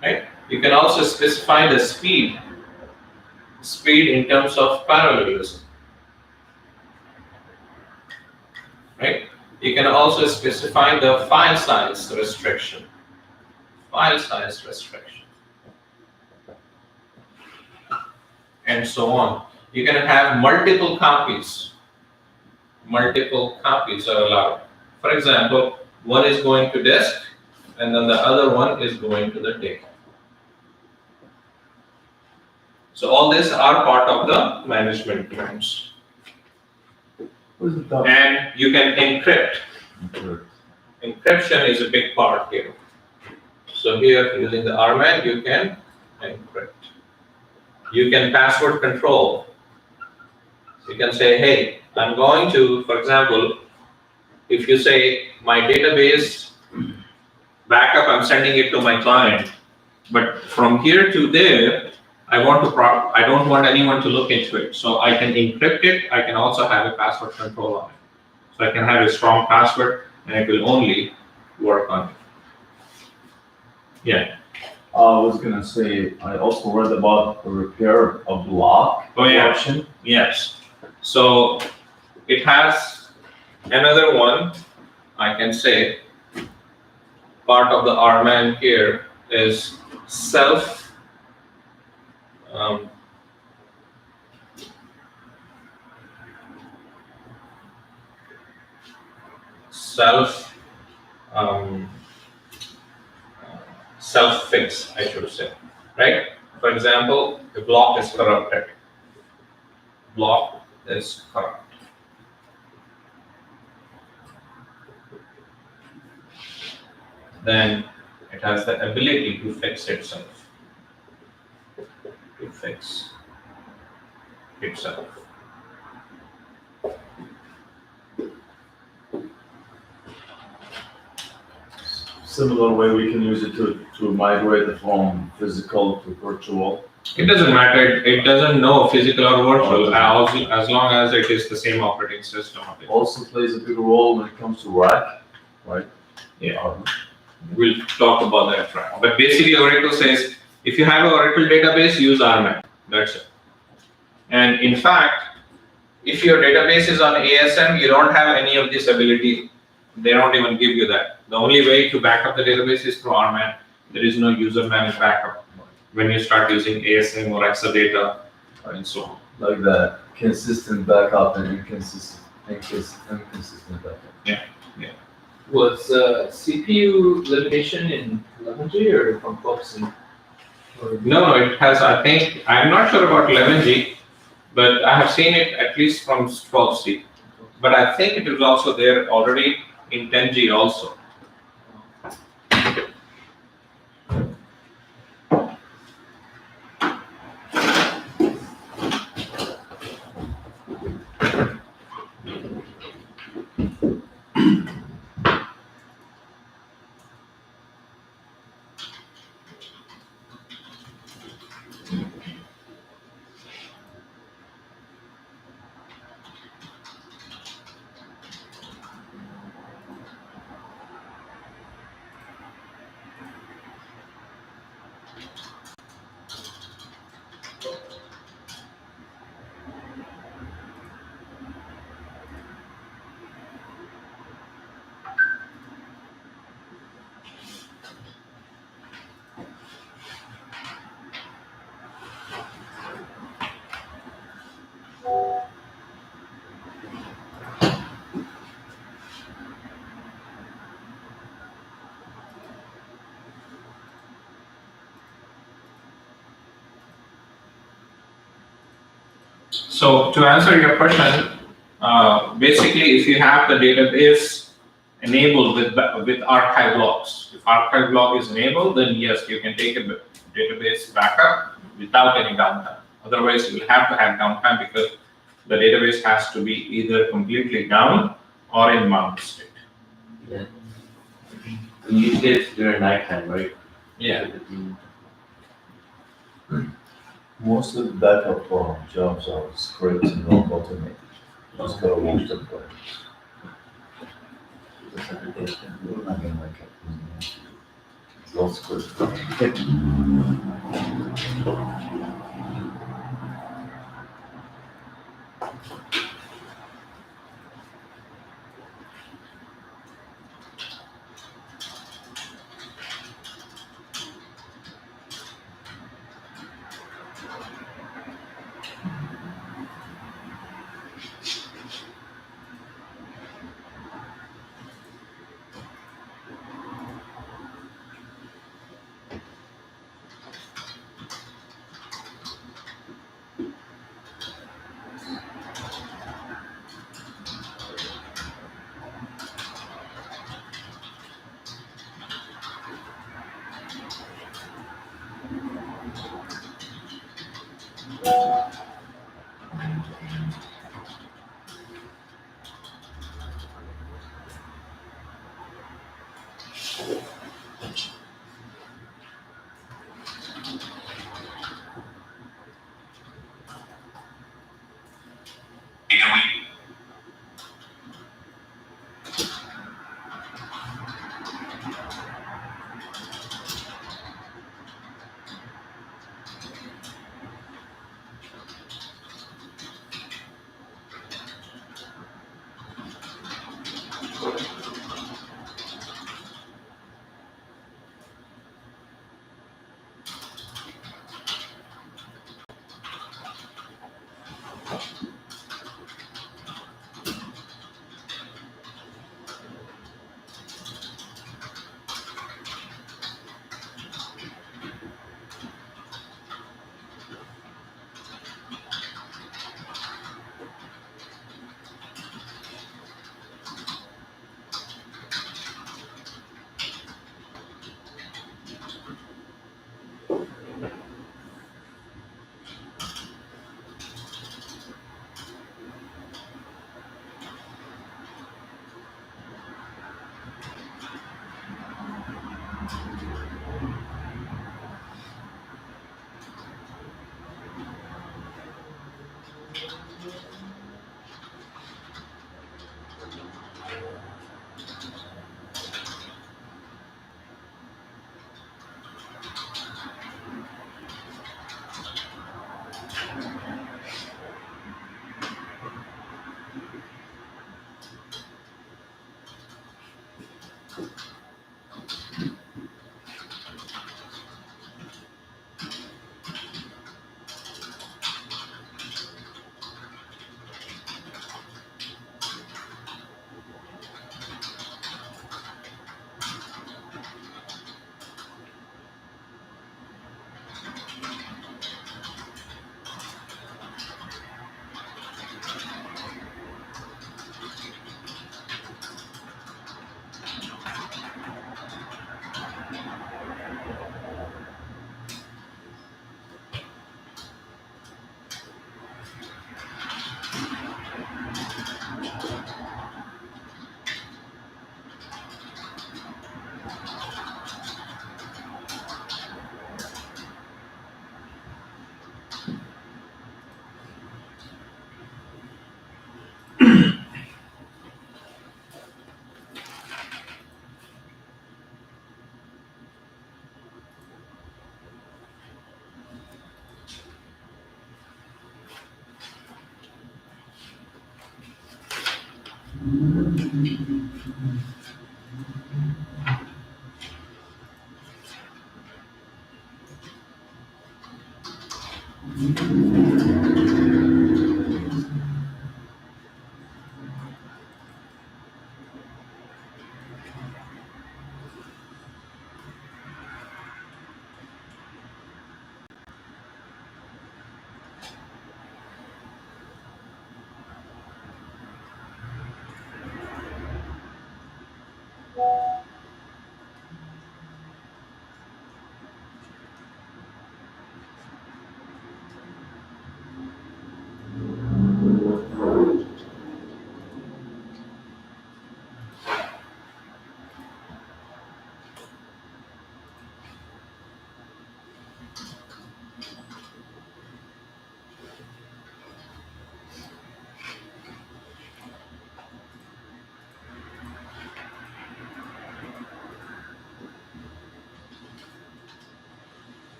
Right? You can also specify the speed in terms of parallelism. Right? You can also specify the file size restriction. And so on. You can have multiple copies. Multiple copies are allowed. For example, one is going to disk, and then the other one is going to the tape. So all these are part of the management plans. Who's the top? And you can encrypt. Sure. Encryption is a big part here. So here, using the RMAN, you can encrypt. You can password control. You can say, hey, I'm going to, for example, if you say my database backup, I'm sending it to my client, but from here to there, I don't want anyone to look into it. So I can encrypt it. I can also have a password control on it. So I can have a strong password, and it will only work on it. Yeah. I was gonna say, I also read about the repair of block Oh, yeah. option. Yes. So it has another one, I can say, part of the RMAN here is self fix, I should say, right? For example, the block is corrupted. Block is corrupt. Then it has the ability to fix itself. To fix itself. Similar way we can use it to migrate it from physical to virtual. It doesn't matter. It doesn't know physical or virtual as long as it is the same operating system. Also plays a big role when it comes to rack, right? Yeah. We'll talk about that, right? But basically, Oracle says if you have an Oracle database, use RMAN. That's it. And in fact, if your database is on ASM, you don't have any of this ability. They don't even give you that. The only way to back up the database is through RMAN. There is no user managed backup when you start using ASM or Exadata and so on. Like the consistent backup and inconsistent backup. Yeah. Was CPU limitation in 11G or from 12C? No, it has, I think, I'm not sure about 11G, but I have seen it at least from 12C. But I think it is also there already in 10G also. So to answer your question, basically, if you have the database enabled with archive logs, if archive log is enabled, then yes, you can take a database backup without any downtime. Otherwise, you will have to have downtime because The database has to be either completely down or in mount state. Usually it's during nighttime, right? Yeah. Most of the backup jobs are scripts and not automated. Just gotta watch the play. We're not gonna make it. It's all script.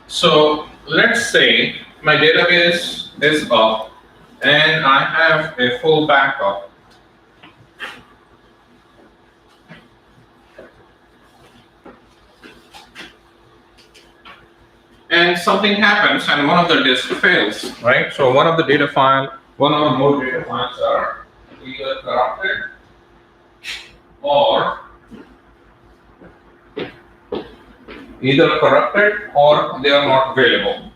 So let's say my database is up and I have a full backup. And something happens and one of the disks fails, right? So one of more data files are either corrupted or they are not available.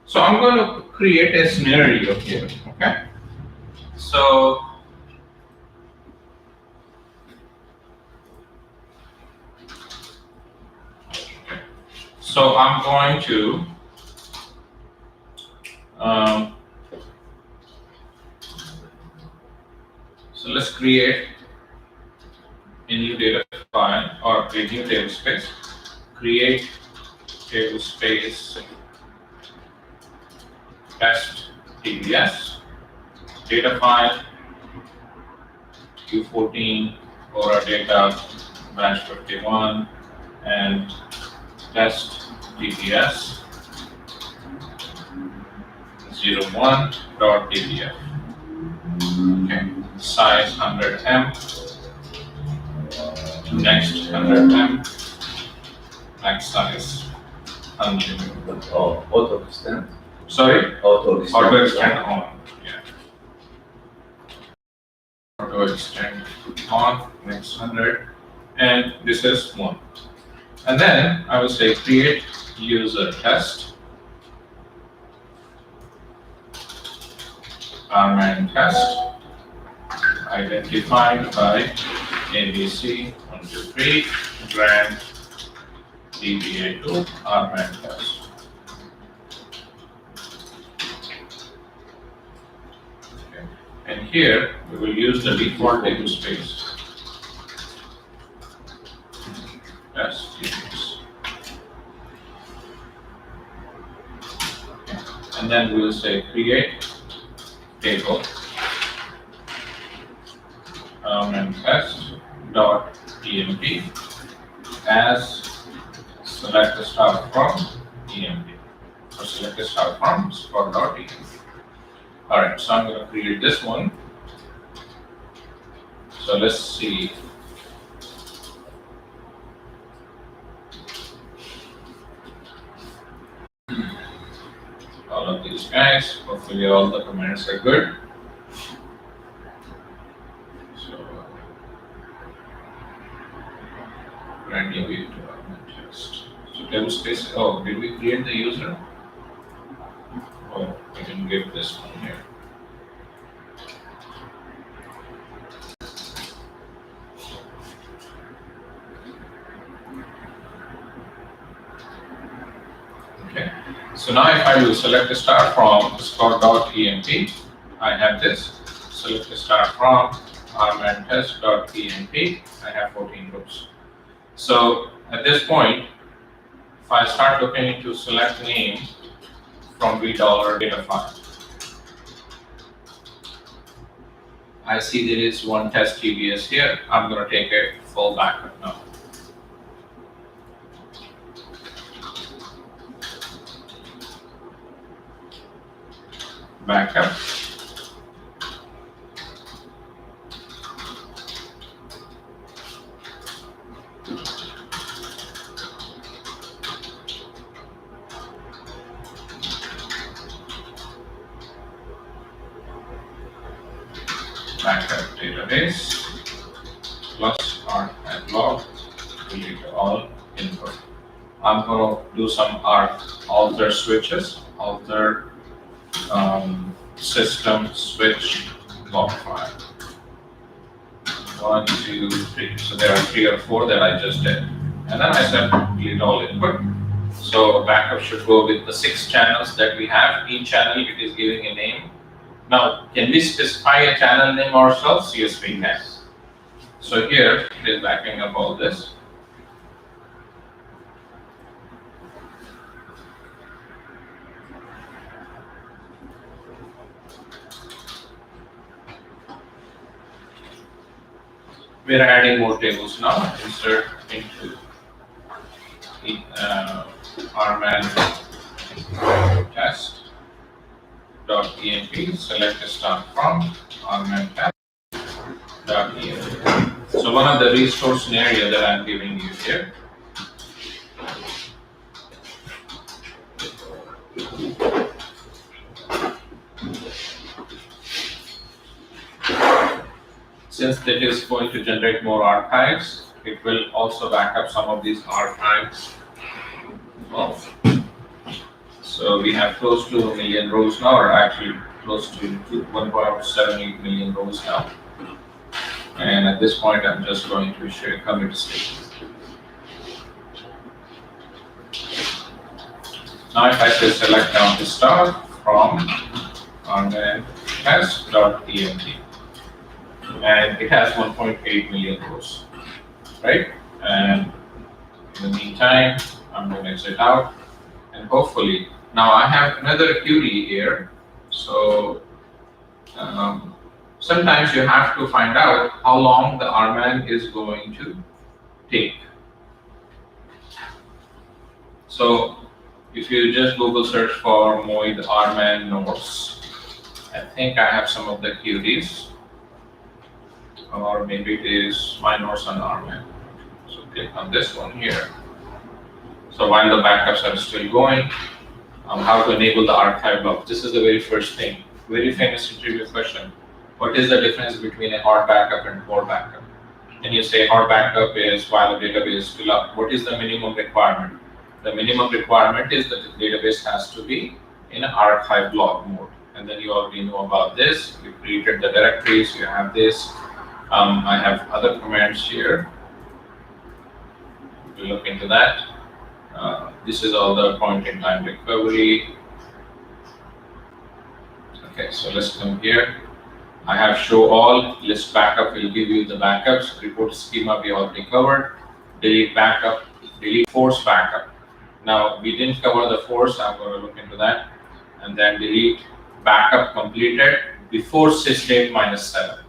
So I'm going to create a scenario here, okay? So I'm going to so let's create a new data file or a new table space. Create table space test TBS data file Q14 for our data batch 51 and test TBS 01.dbf. Okay, size 100 M, next 100 M, max size unlimited. Auto extend. Sorry? Auto extend. Auto extend on, yeah. Auto extend on, next 100, and this is 1. And then I will say create user test, main test, identified by ABC123, grant DBA2, main test. And here, we will use the default table space. Test tables. And then we will say create table and test.emp as select the star from emp or select the star from score.emp. All right, so I'm going to create this one. So let's see. All of these guys, hopefully all the commands are good. So, grant DB to test. So table space, oh, did we create the user? Oh, I can give this one here. Okay, so now if I will select a star from score.emp, I have this. Select a star from test.emp, I have 14 rows. So at this point, if I start looking into select name from $3 data file, I see there is one test TBS here. I'm going to take a full backup now. Backup. Backup database plus art and log delete all input I'm gonna do some alter switches, alter system switch log file. 1, 2, 3. So there are 3 or 4 that I just did. And then I said delete all input. So backup should go with the 6 channels that we have. Each channel it is giving a name. Now, can we specify a channel name ourselves? Yes, we can. So here it is backing up all this. We're adding more tables now. Insert into the rman test.emp. Select start from rman test.emp. So one of the restore scenario that I'm giving you here. Since that is going to generate more archives, it will also back up some of these archives as well. So we have close to 1 million rows now, or actually close to 1.78 million rows now. And at this point, I'm just going to show a commit statement. Now if I say select down to start from rman test.emp. And it has 1.8 million rows, right? And in the meantime, I'm going to exit out, and hopefully, now I have another query here. So sometimes you have to find out how long the rman is going to take. So if you just Google search for Moid rman nodes, I think I have some of the queries. Or maybe it is my nodes on rman. So click on this one here. So while the backups are still going, how to enable the archive block. This is the very first thing. Very famous interview question. What is the difference between a hard backup and cold backup? And you say hard backup is while the database is still up. What is the minimum requirement? The minimum requirement is that the database has to be in an archive log mode. And then you already know about this. You created the directories, you have this. I have other commands here. We'll look into that. This is all the point in time recovery. Okay, so let's come here. I have show all, list backup will give you the backups. Report schema we already covered. Delete backup, delete force backup. Now we didn't cover the force, I'm going to look into that. And then delete backup completed before sysdate -7.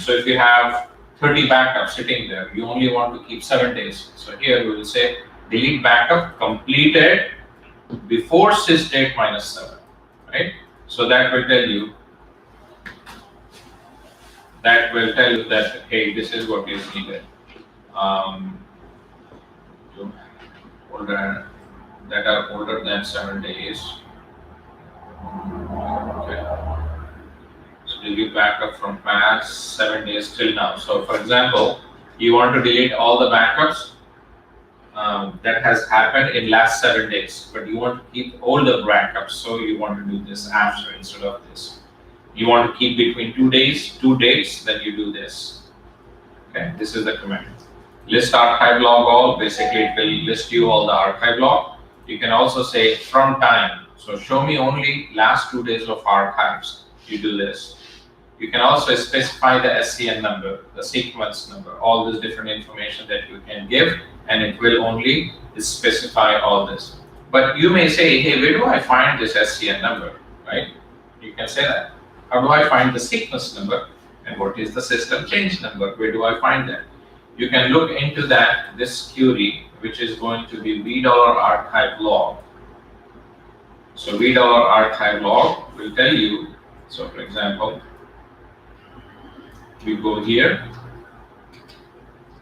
So if you have 30 backups sitting there, you only want to keep 7 days. So here we will say delete backup completed before sysdate -7, right? So that will tell you that hey, this is what is needed. Older that are older than 7 days. Okay. So delete backup from past 7 days till now. So for example, you want to delete all the backups that has happened in last 7 days, but you want to keep older backups, so you want to do this after instead of this. You want to keep between 2 days, 2 dates, then you do this. Okay, this is the command. List archive log all, basically it will list you all the archive log. You can also say from time. So show me only last 2 days of archives. You do this. You can also specify the SCN number, the sequence number, all this different information that you can give, and it will only specify all this. But you may say, hey, where do I find this SCN number, right? You can say that. How do I find the sequence number? And what is the system change number? Where do I find that? You can look into that, this query, which is going to be $archive log. So $archive log will tell you, so for example, we go here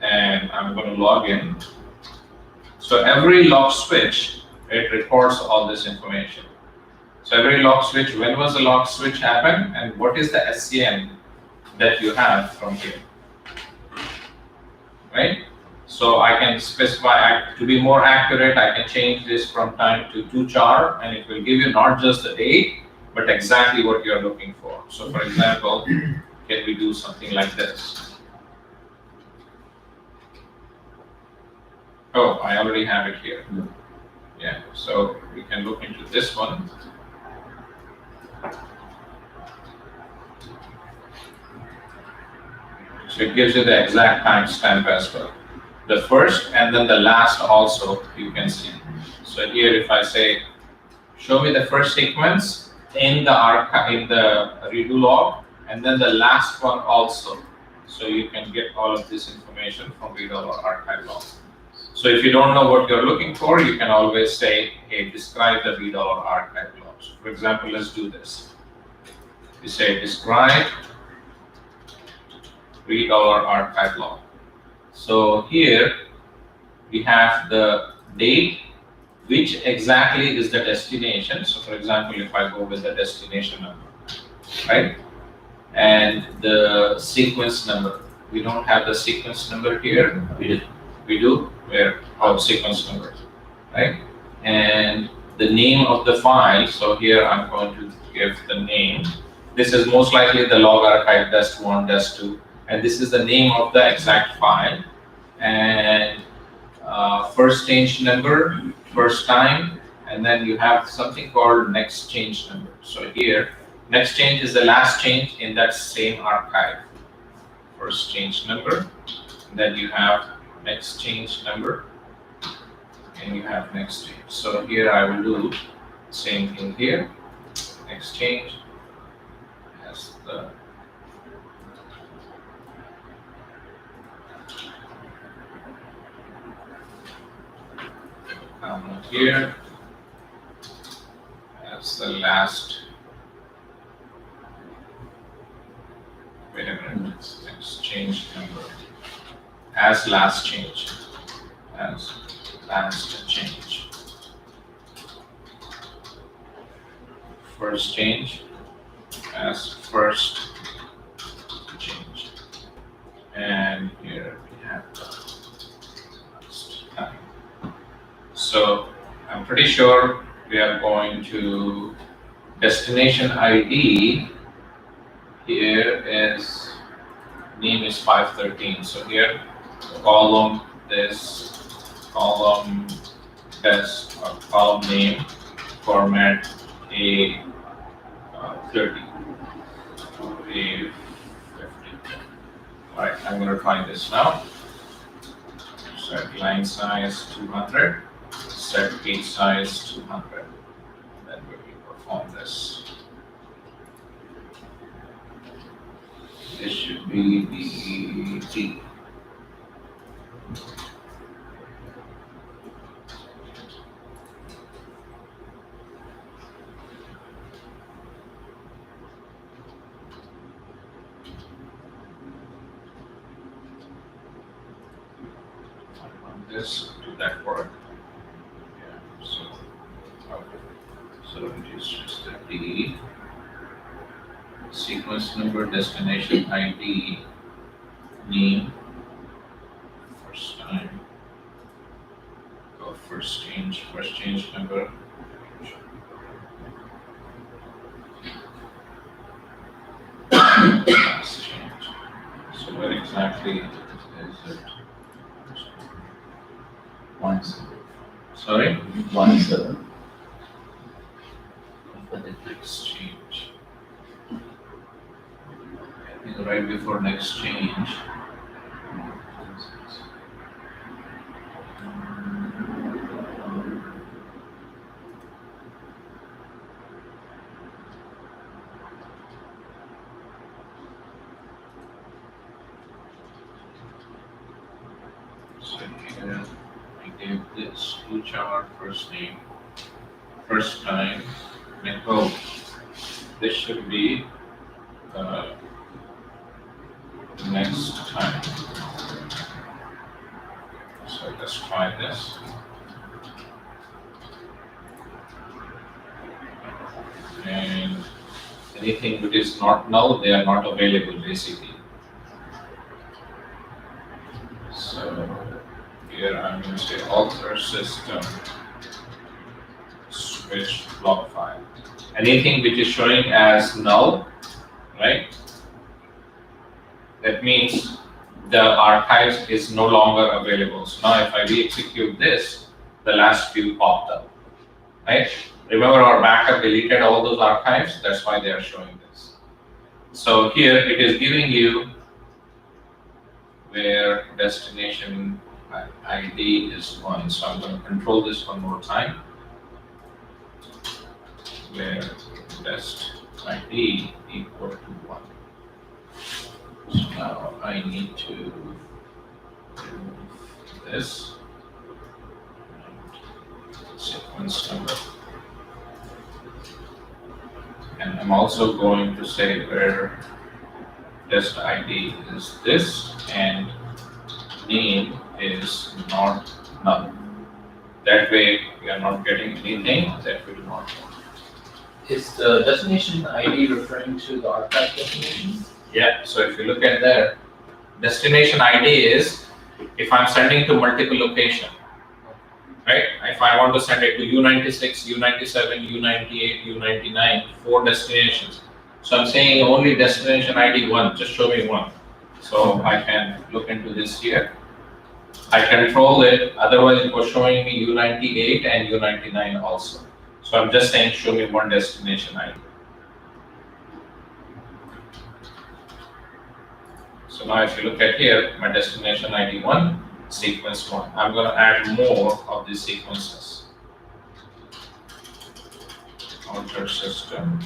and I'm going to log in. So every log switch, it records all this information. So every log switch, when was the log switch happen and what is the SCN that you have from here, right? So I can specify, to be more accurate, I can change this from time to char, and it will give you not just the date, but exactly what you're looking for. So for example, can we do something like this? Oh, I already have it here. Yeah, so we can look into this one. So it gives you the exact timestamp as well. The first and then the last also you can see. So here if I say, show me the first sequence in the redo log, and then the last one also. So you can get all of this information from read all archive log. So if you don't know what you're looking for, you can always say, hey, describe the read all archive log. So for example, let's do this. You say describe read all archive log. So here we have the date, which exactly is the destination. So for example, if I go with the destination number, right? And the sequence number. We don't have the sequence number here. We do. Where? Oh, sequence number, right? And the name of the file. So here I'm going to give the name. This is most likely the log archive dest1, dest2. And this is the name of the exact file, and first change number, first time, and then you have something called next change number. So here, next change is the last change in that same archive. First change number, and then you have next change number, and you have next change. So here I will do same thing here, next change as the here as the last. Wait a minute, next change number as last change, as last change. First change as first change, and here we have the last time. So I'm pretty sure we are going to destination ID. Here is name is 513. So here column this, column test, or column name format A 30 to A 50. All right, I'm going to try this now. Set line size 200. Set page size 200. Then we will perform this. This should be the T. This do that work. So it is just the D, sequence number, destination ID, name, first time, first change number. Last change. So where exactly is it? 1-7. Sorry? 1-7. Next change. I think right before next change. So here I gave this to chart first name, first time. And oh, this should be next time. So let's try this. And anything which is not null, they are not available basically. So here I'm going to say alter system switch block file. Anything which is showing as null, right? That means the archives is no longer available. So now if I re-execute this, the last few popped up, right? Remember our backup deleted all those archives, that's why they are showing this. So here it is giving you where destination ID is 1. So I'm going to control this one more time. Where dest ID equal to 1. So now I need to remove this sequence number. And I'm also going to say where dest ID is this and name is not null. That way we are not getting anything that we do not want. Is the destination ID referring to the archive destination? Yeah, so if you look at there, destination ID is if I'm sending to multiple location, right? If I want to send it to U96, U97, U98, U99, 4 destinations. So I'm saying only destination ID 1, just show me 1. So I can look into this here. I control it, otherwise it was showing me U98 and U99 also. So I'm just saying show me 1 destination ID. So now if you look at here, my destination ID 1, sequence 1. I'm going to add more of these sequences. Alter system,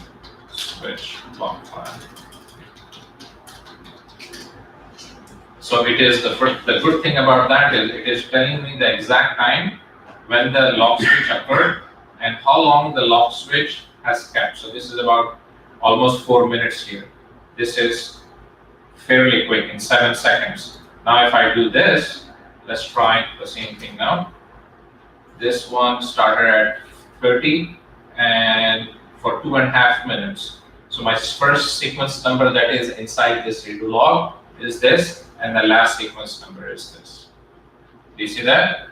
switch, block file. So it is the good thing about that is it is telling me the exact time when the lock switch occurred and how long the lock switch has kept. So this is about almost 4 minutes here. This is fairly quick in 7 seconds. Now if I do this, let's try the same thing now. This one started at 30 and for 2.5 minutes. So my first sequence number that is inside this redo log is this, and the last sequence number is this. Do you see that?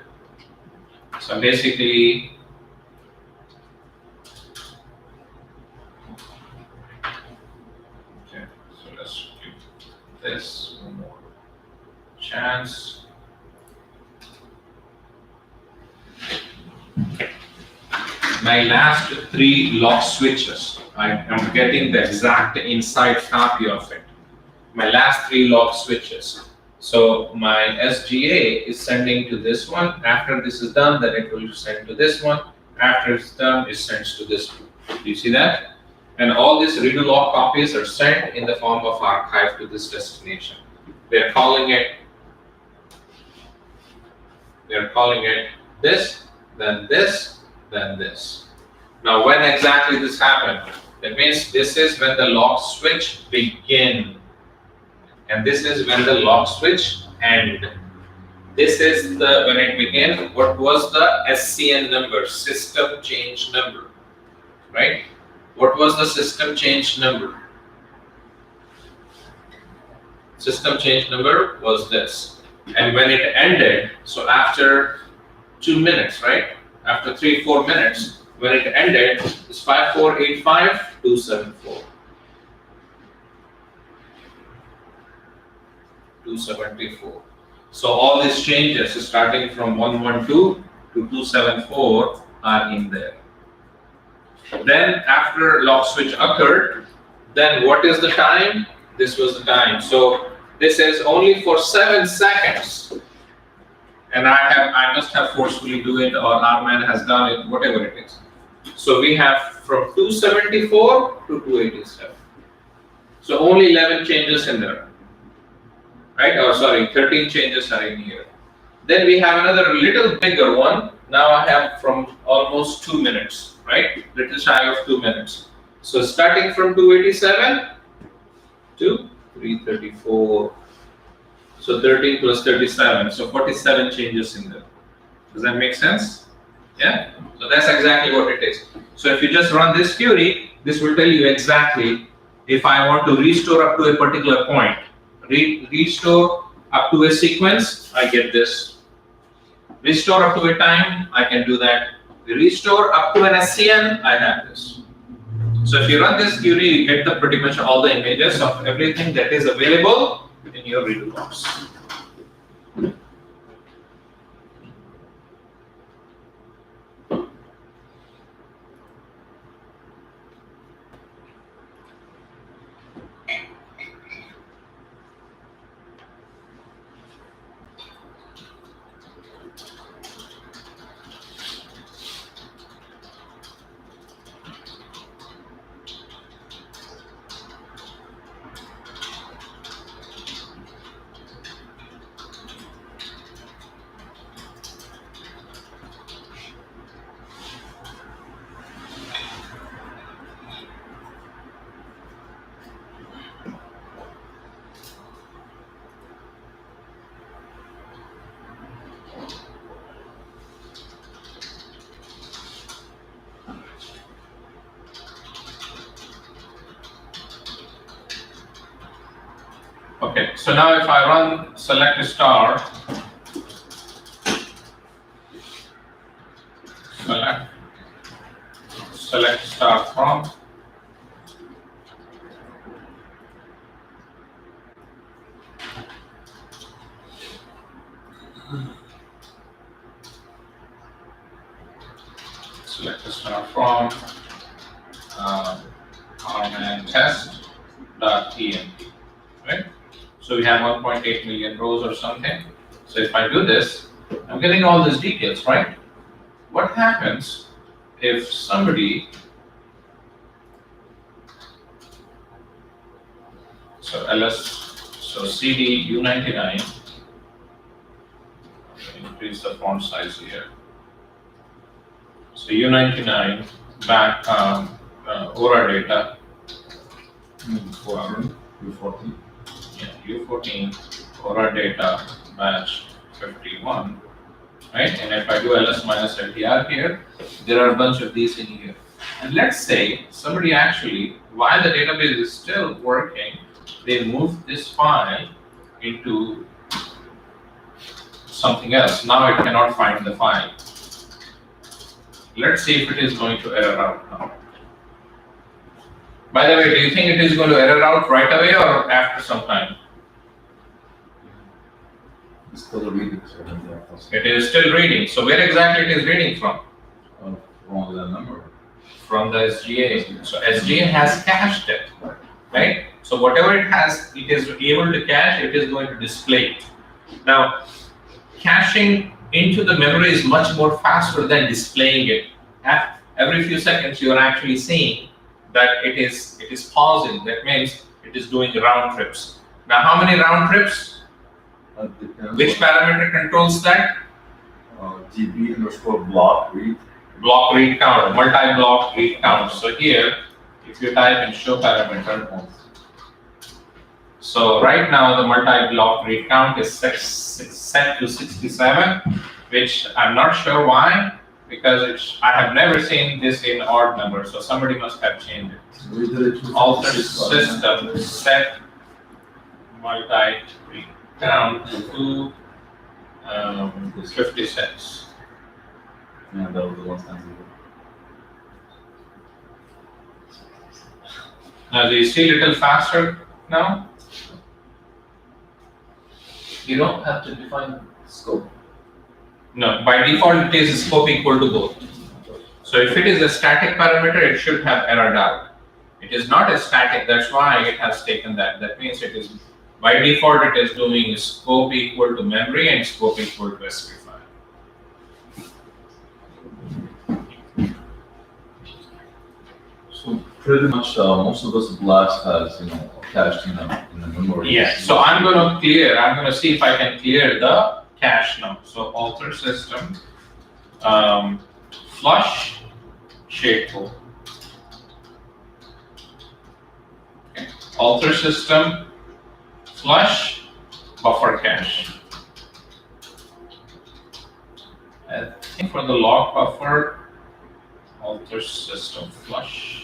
So basically, okay, so let's give this one more chance. My last 3 lock switches, I am getting the exact inside copy of it. My last 3 lock switches. So my SGA is sending to this one. After this is done, then it will send to this one. After it's done, it sends to this one. Do you see that? And all these redo log copies are sent in the form of archive to this destination. They're calling it this, then this, then this. Now when exactly this happened? That means this is when the lock switch begin. And this is when the lock switch end. This is the when it began. What was the SCN number? System change number, right? What was the system change number? System change number was this. And when it ended, so after 2 minutes, right? After 3-4 minutes, when it ended, it's 5485274. 274. So all these changes starting from 112 to 274 are in there. Then after lock switch occurred, then what is the time? This was the time. So this is only for 7 seconds. And I must have forcefully do it, or our man has done it, whatever it is. So we have from 274 to 287. So only 11 changes in there. Right? Or sorry, 13 changes are in here. Then we have another little bigger one. Now I have from almost 2 minutes, right? Little shy of 2 minutes. So starting from 287 to 334. So 13 plus 37. So 47 changes in there. Does that make sense? Yeah? So that's exactly what it is. So if you just run this query, this will tell you exactly if I want to restore up to a particular point. Restore up to a sequence, I get this. Restore up to a time, I can do that. Restore up to an SCN, I have this. So if you run this query, you get the pretty much all the images of everything that is available in your redo box. Okay, so now if I run select star, select star from, select star from and test.tmp, right? So we have 1.8 million rows or something. So if I do this, I'm getting all these details, right? What happens if somebody, so CD U99, increase the font size here. So U99 back Aura data. U14. Yeah, U14 Aura data match 51, right? And if I do ls minus LTR here, there are a bunch of these in here. And let's say somebody actually, while the database is still working, they move this file into something else. Now it cannot find the file. Let's see if it is going to error out now. By the way, do you think it is going to error out right away or after some time? It's still reading, so It is still reading. So where exactly it is reading from? wrong with that number. From the SGA. So SGA has cached it, right? So whatever it has, it is able to cache, it is going to display it. Now, caching into the memory is much more faster than displaying it. Every few seconds, you are actually seeing that it is pausing. That means it is doing round trips. Now, how many round trips? That depends Which parameter controls that? DB underscore block read. Block read count, multi-block read count. So here, if you type in show parameter, so right now the multi-block read count is set to 67, which I'm not sure why, because I have never seen this in odd numbers, so somebody must have changed it. So we did it Alter system set multi read count to 56. Yeah, that was the last time we did. Now, do you see a little faster now? You don't have to define scope. No, by default it is scope equal to both. So if it is a static parameter, it should have errored out. It is not a static, that's why it has taken that. That means it is, by default it is doing scope equal to memory and scope equal to SP file. So pretty much most of those blocks has cached in the memory. Yeah, so I'm going to see if I can clear the cache now. So alter system, flush shapeful. Okay. Alter system, flush buffer cache. I think for the log buffer, alter system flush.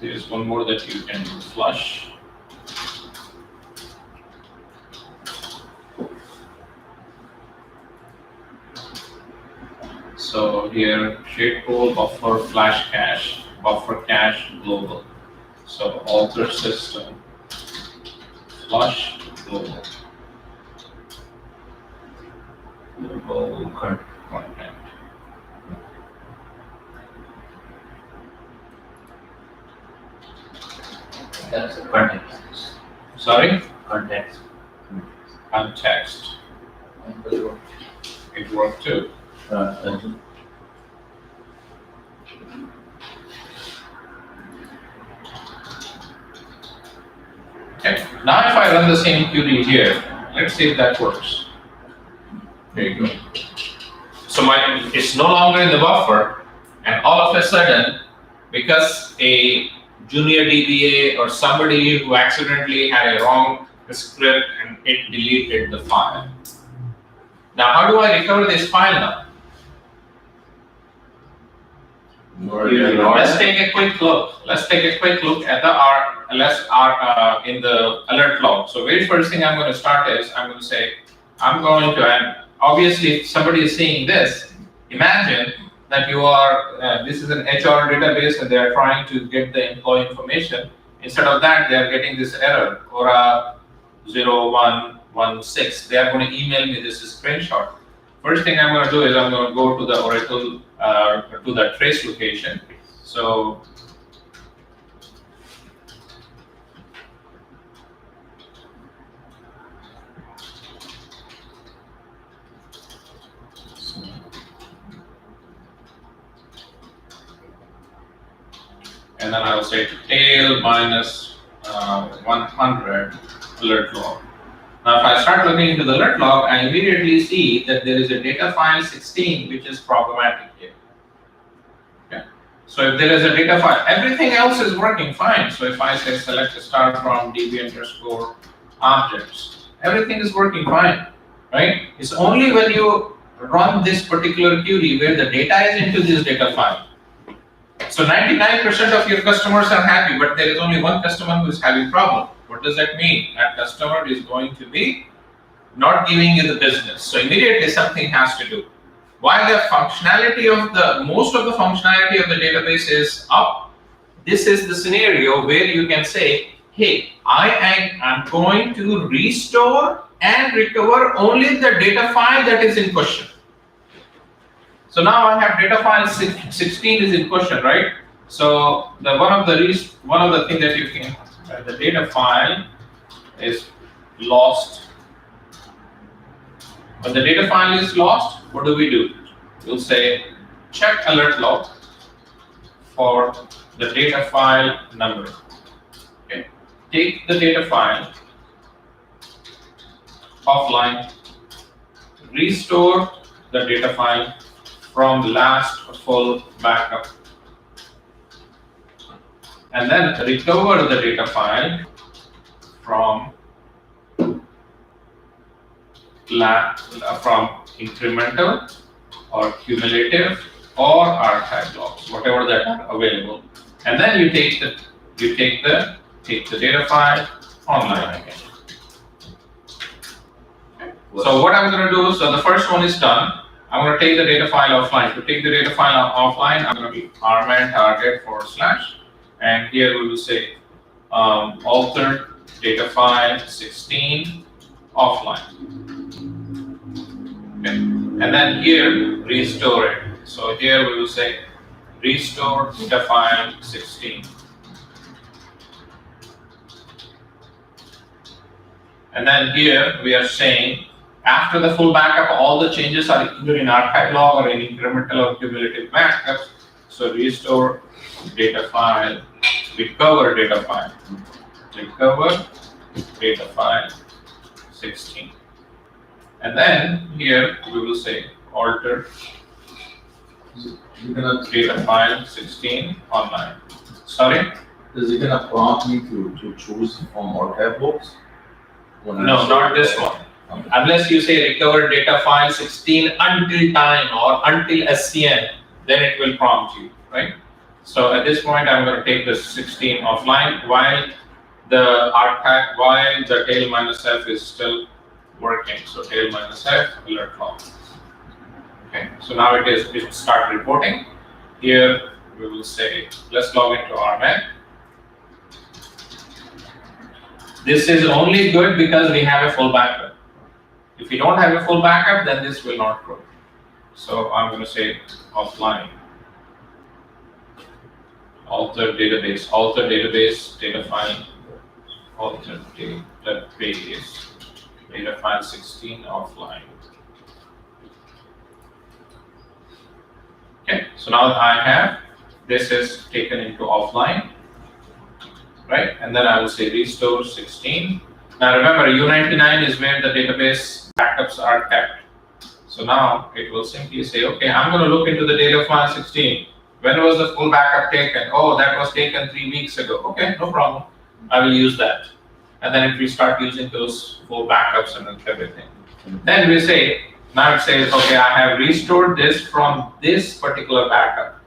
There's one more that you can do, flush. So here, shadepool, buffer, flash cache, buffer cache, global. So alter system, flush, global. Global content. That's it. Context. Sorry? Context. Context. It worked too. Okay. Now if I run the same query here, let's see if that works. There you go. So it's no longer in the buffer, and all of a sudden, because a junior DBA or somebody who accidentally had a wrong script and it deleted the file. Now how do I recover this file now? Let's take a quick look. Let's take a quick look at the in the alert log. So very first thing I'm going to start is I'm going to say and obviously if somebody is seeing this, imagine that you are this is an HR database and they are trying to get the employee information. Instead of that, they are getting this error Quora 0116. They are going to email me this screenshot. First thing I'm going to do is I'm going to go to the Oracle to the trace location. So and then I will say tail minus 100 alert log. Now if I start looking into the alert log, I immediately see that there is a data file 16 which is problematic here. Okay. So if there is a data file, everything else is working fine. So if I say select a star from db underscore objects, everything is working fine, right? It's only when you run this particular query where the data is into this data file. So 99% of your customers are happy, but there is only one customer who is having problem. What does that mean? That customer is going to be not giving you the business. So immediately something has to do. While the functionality of most of the functionality of the database is up, this is the scenario where you can say, hey, I am going to restore and recover only the data file that is in question. So now I have data file 16 is in question, right? So one of the things that you can the data file is lost. When the data file is lost, what do? We'll say check alert log for the data file number. Okay. Take the data file offline, restore the data file from last full backup, and then recover the data file from incremental or cumulative or archive logs, whatever that are available, and then you take the data file online again. Okay. So what I'm going to do, so the first one is done. I'm going to take the data file offline. To take the data file offline, I'm going to be rman target / and here we will say alter data file 16 offline. Okay. And then here restore it. So here we will say restore data file 16. And then here we are saying after the full backup, all the changes are either in archive log or in incremental or cumulative backups. So restore data file, recover data file 16. And then here we will say alter data file 16 online. Sorry? Is it gonna prompt me to choose from archive logs? No, not this one. Okay. Unless you say recover data file 16 until time or until SCN, then it will prompt you, right? So at this point, I'm going to take the 16 offline while the tail minus F is still working. So tail minus F alert log. Okay, so now it will start reporting. Here we will say, let's log into RMAN. This is only good because we have a full backup. If we don't have a full backup, then this will not grow. So I'm going to say offline. Alter database, data file, alter database, data file 16 offline. Okay, so now I have this is taken into offline, right? And then I will say restore 16. Now remember, U99 is where the database backups are kept. So now it will simply say, okay, I'm going to look into the data file 16. When was the full backup taken? Oh, that was taken 3 weeks ago. Okay, no problem. I will use that. And then if we start using those full backups and everything, then we say, now it says, okay, I have restored this from this particular backup,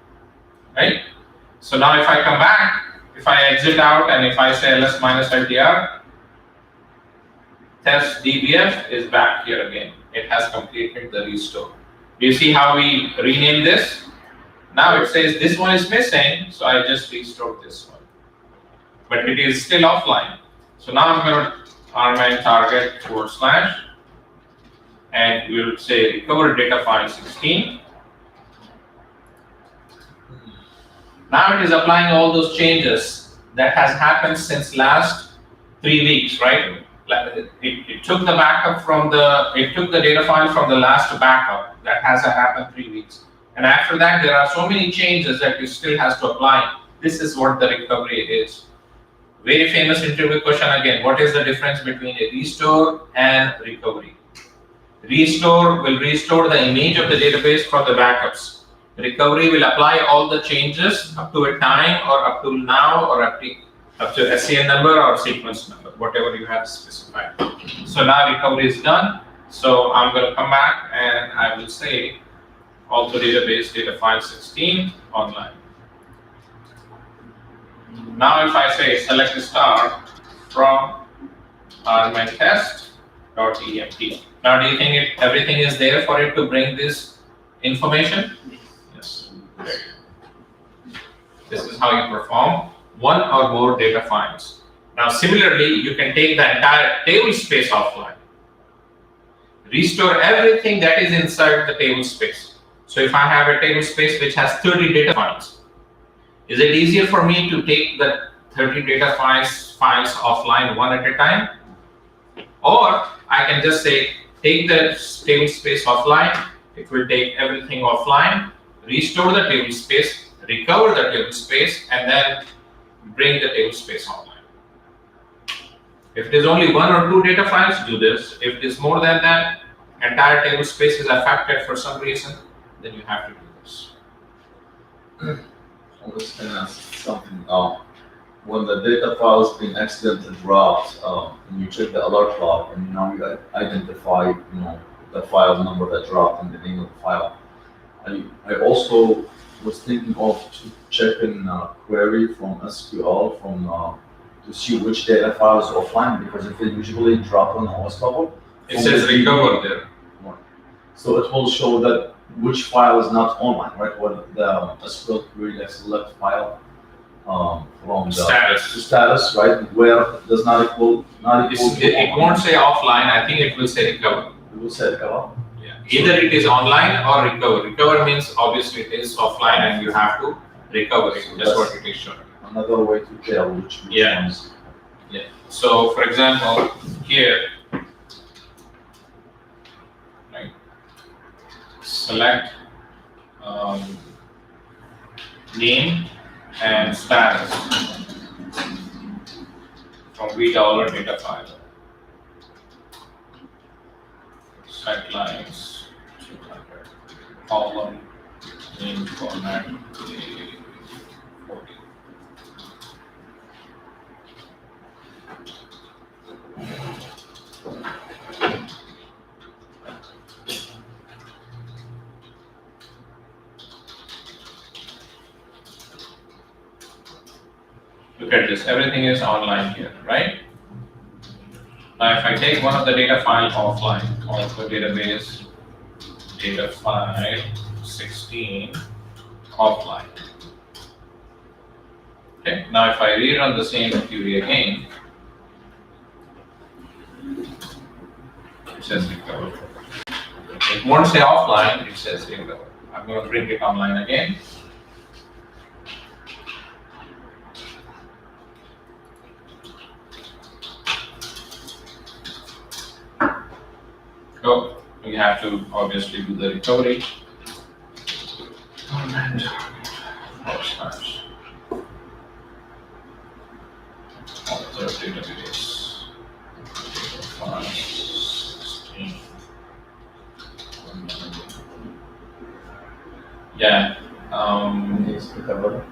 right? So now if I come back, if I exit out and if I say ls minus LTR, test DBF is back here again. It has completed the restore. Do you see how we rename this? Now it says this one is missing, so I just restored this one. But it is still offline. So now I'm going to RMAN target / and we will say recover data file 16. Now it is applying all those changes that has happened since last 3 weeks, right? It took the backup from it took the data file from the last backup that has happened 3 weeks. And after that, there are so many changes that it still has to apply. This is what the recovery is. Very famous interview question again. What is the difference between a restore and recovery? Restore will restore the image of the database from the backups. Recovery will apply all the changes up to a time or up to now or up to SCN number or sequence number, whatever you have specified. So now recovery is done. So I'm going to come back and I will say alter database data file 16 online. Now if I say select star from RMAN test.emt. Now do you think everything is there for it to bring this information? Yes. This is how you perform one or more data files. Now similarly, you can take the entire table space offline. Restore everything that is inside the table space. So if I have a table space which has 30 data files, is it easier for me to take the 30 data files offline one at a time? Or I can just say, take the table space offline, it will take everything offline, restore the table space, recover the table space, and then bring the table space online. If it is only 1 or 2 data files, do this. If it is more than that, entire table space is affected for some reason, then you have to do this. I was going to ask something. When the data file has been accidentally dropped, and you check the alert log, and now you identify, the file number that dropped and the name of the file. I also was thinking of checking query from SQL to see which data file is offline, because if they usually drop on the host level, It says recover there. so it will show that which file is not online, right? What the SQL query that select file from the status, right? Where it does not equal It won't say offline, I think it will say recover. It will say recover. Yeah. Either it is online or recover. Recover means obviously it is offline and you have to recover it. That's what it is showing. Another way to tell which Yeah. ones. So for example, here, right, select name and status from $V data file. Set lines, 200, column, name format, 40. Look at this, everything is online here, right? Now if I take one of the data files offline, also database data file 16 offline. Okay, now if I rerun the same query again, it says recovered. It won't say offline, it says recovered. I'm going to bring it online again. Oh, we have to obviously do the recovery. And slash author database. File 16. Yeah. Needs to cover.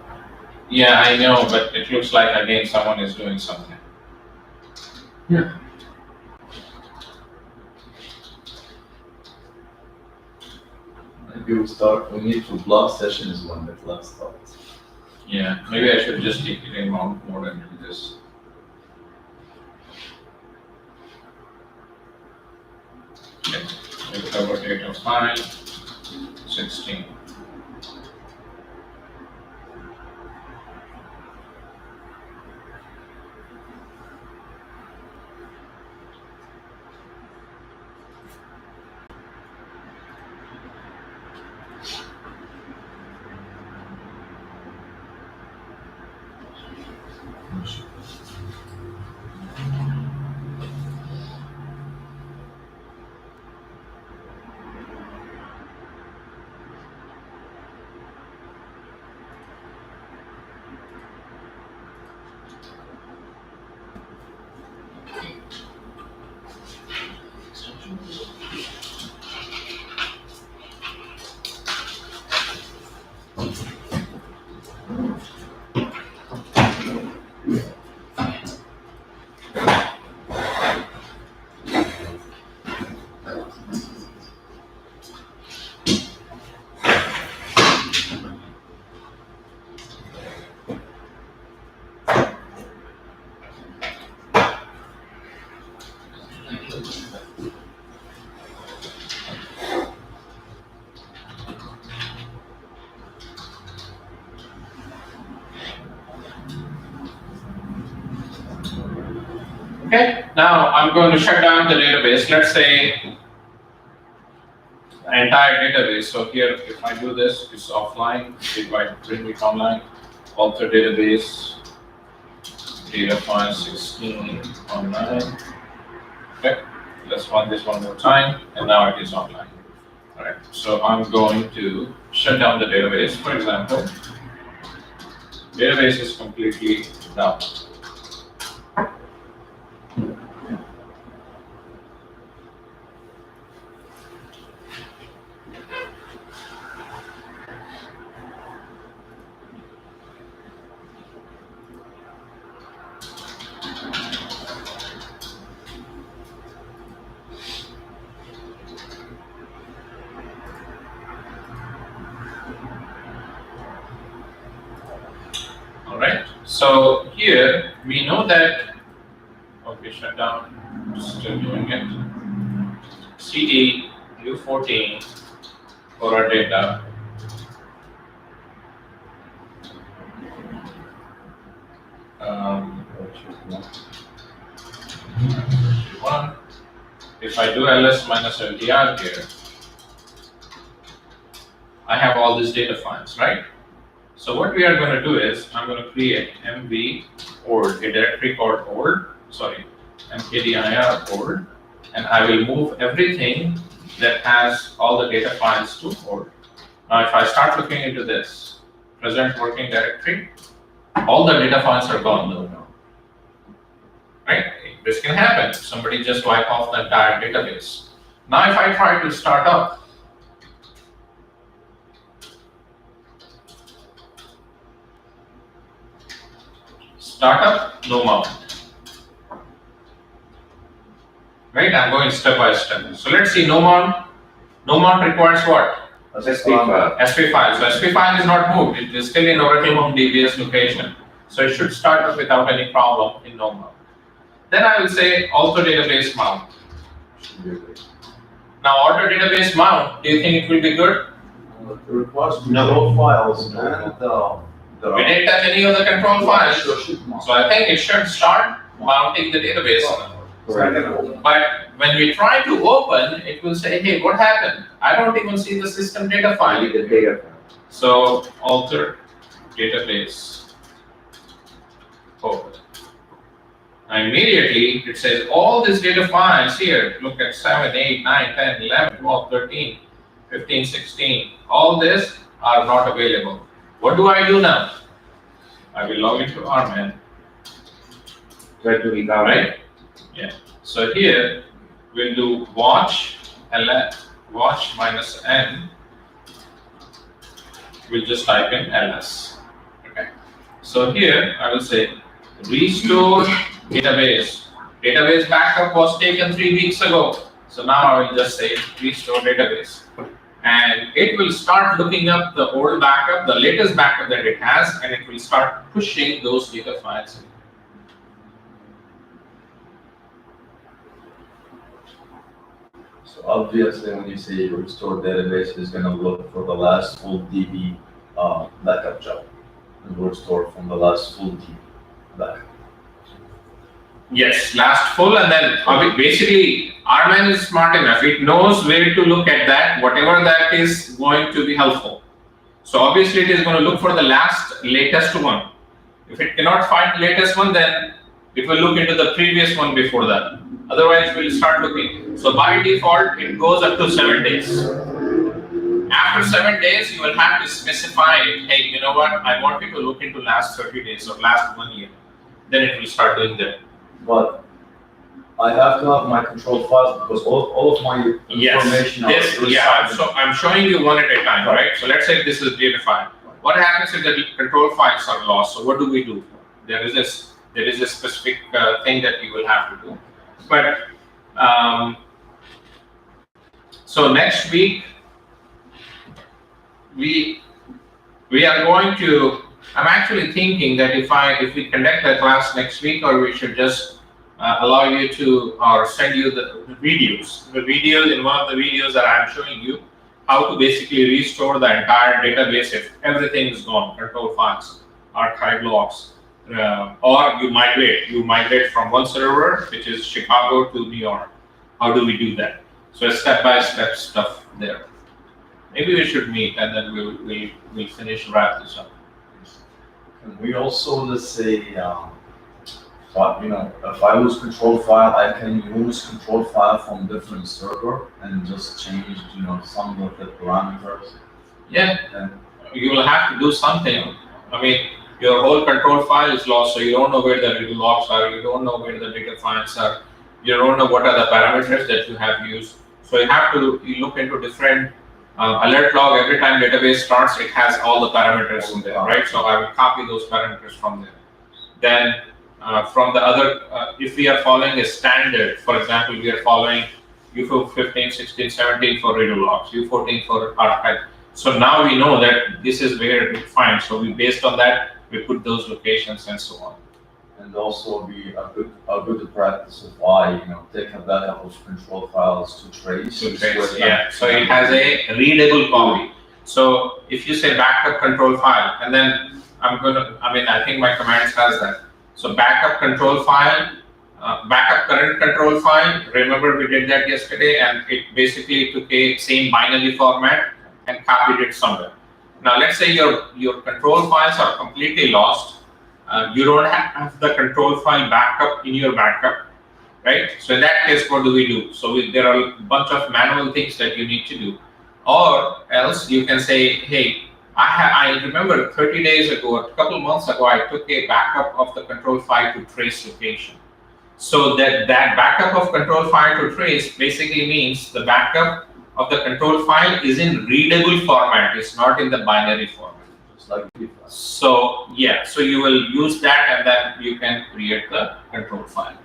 Yeah, I know, but it looks like again someone is doing something. Maybe we need to block sessions when the class starts. Yeah, maybe I should just take it in mount mode and do this. Okay, recover data file 16. Okay, now I'm going to shut down the database. Let's say the entire database. So here, if I do this, it's offline. If I bring it online, author database, data file 16 online. Okay, let's run this one more time, and now it is online. All right, so I'm going to shut down the database. For example, database is completely down. Alright, so here we know that, okay, shut down, still doing it. CD U14 for our data. One. If I do ls minus LDR here, I have all these data files, right? So what we are going to do is, I'm going to create mv old, a directory called old, mkdir old, and I will move everything that has all the data files to old. Now if I start looking into this, present working directory, all the data files are gone though. Right? This can happen. Somebody just wipe off the entire database. Now if I try to start up, startup, no mount. Right, I'm going step by step. So let's see, no mount. No mount requires what? SP file. SP file. So SP file is not moved. It is still in Oracle Home DBS location. So it should start up without any problem in no mount. Then I will say author database mount. Now auto database mount, do you think it will be good? It requires control files and We didn't touch any of the control files, Should so I think it should start mounting the database. Correct. But when we try to open, it will say, hey, what happened? I don't even see the system data file. The data. So alter database open. And immediately it says all these data files here, look at 7, 8, 9, 10, 11, 12, 13, 15, 16, all this are not available. What do I do now? I will log into RMAN, Try to recover. right? Yeah. So here we'll do watch watch minus n. We'll just type in ls. Okay. So here I will say restore database. Database backup was taken 3 weeks ago. So now I will just say restore database. And it will start looking up the old backup, the latest backup that it has, and it will start pushing those data files in. So obviously, when you say restore database, it's gonna look for the last full DB backup job. And restore from the last full DB backup. Yes, last full, and then basically RMAN is smart enough. It knows where to look at that, whatever that is going to be helpful. So obviously it is going to look for the latest one. If it cannot find the latest one, then it will look into the previous one before that. Otherwise, we'll start looking. So by default, it goes up to 7 days. After 7 days, you will have to specify, hey, you know what? I want you to look into last 30 days or last 1 year. Then it will start doing that. But I have to have my control files because all of my information I'm showing you one at a time, right? So let's say this is data file. What happens if the control files are lost? So what do? There is a specific thing that you will have to do. But so next week we are going to. I'm actually thinking that if we conduct a class next week, or we should just allow you to, or send you the videos. The videos, in one of the videos that I'm showing you, how to basically restore the entire database if everything is gone, control files, archive logs, or you migrate from one server, which is Chicago, to New York. How do we do that? So step-by-step stuff there. Maybe we should meet and then we'll wrap this up. And we also, let's say, if I lose control file, I can use control file from different server and just change, some of the parameters. Yeah, And you will have to do something. I mean, your whole control file is lost, so you don't know where the little logs are, you don't know where the data files are, you don't know what are the parameters that you have used. So you look into different alert log. Every time database starts, it has all the parameters in there, right? So I will copy those parameters from there. Then from the other, if we are following a standard, for example, we are following U15, 16, 17 for redo logs, U14 for archive. So now we know that this is where it finds. So based on that, we put those locations and so on. and also be a good practice of why, take a backup of control files to trace. Yeah. So it has a readable copy. So if you say backup control file, and then I think my commands has that. So backup control file, backup current control file. Remember we did that yesterday, and it basically took a same binary format and copied it somewhere. Now let's say your control files are completely lost. You don't have the control file backup in your backup, right? So in that case, what do we do? So there are a bunch of manual things that you need to do. Or else you can say, hey, I remember 30 days ago, a couple months ago, I took a backup of the control file to trace location. So that backup of control file to trace basically means the backup of the control file is in readable format. It's not in the binary format. So yeah, so you will use that, and then you can create the control file.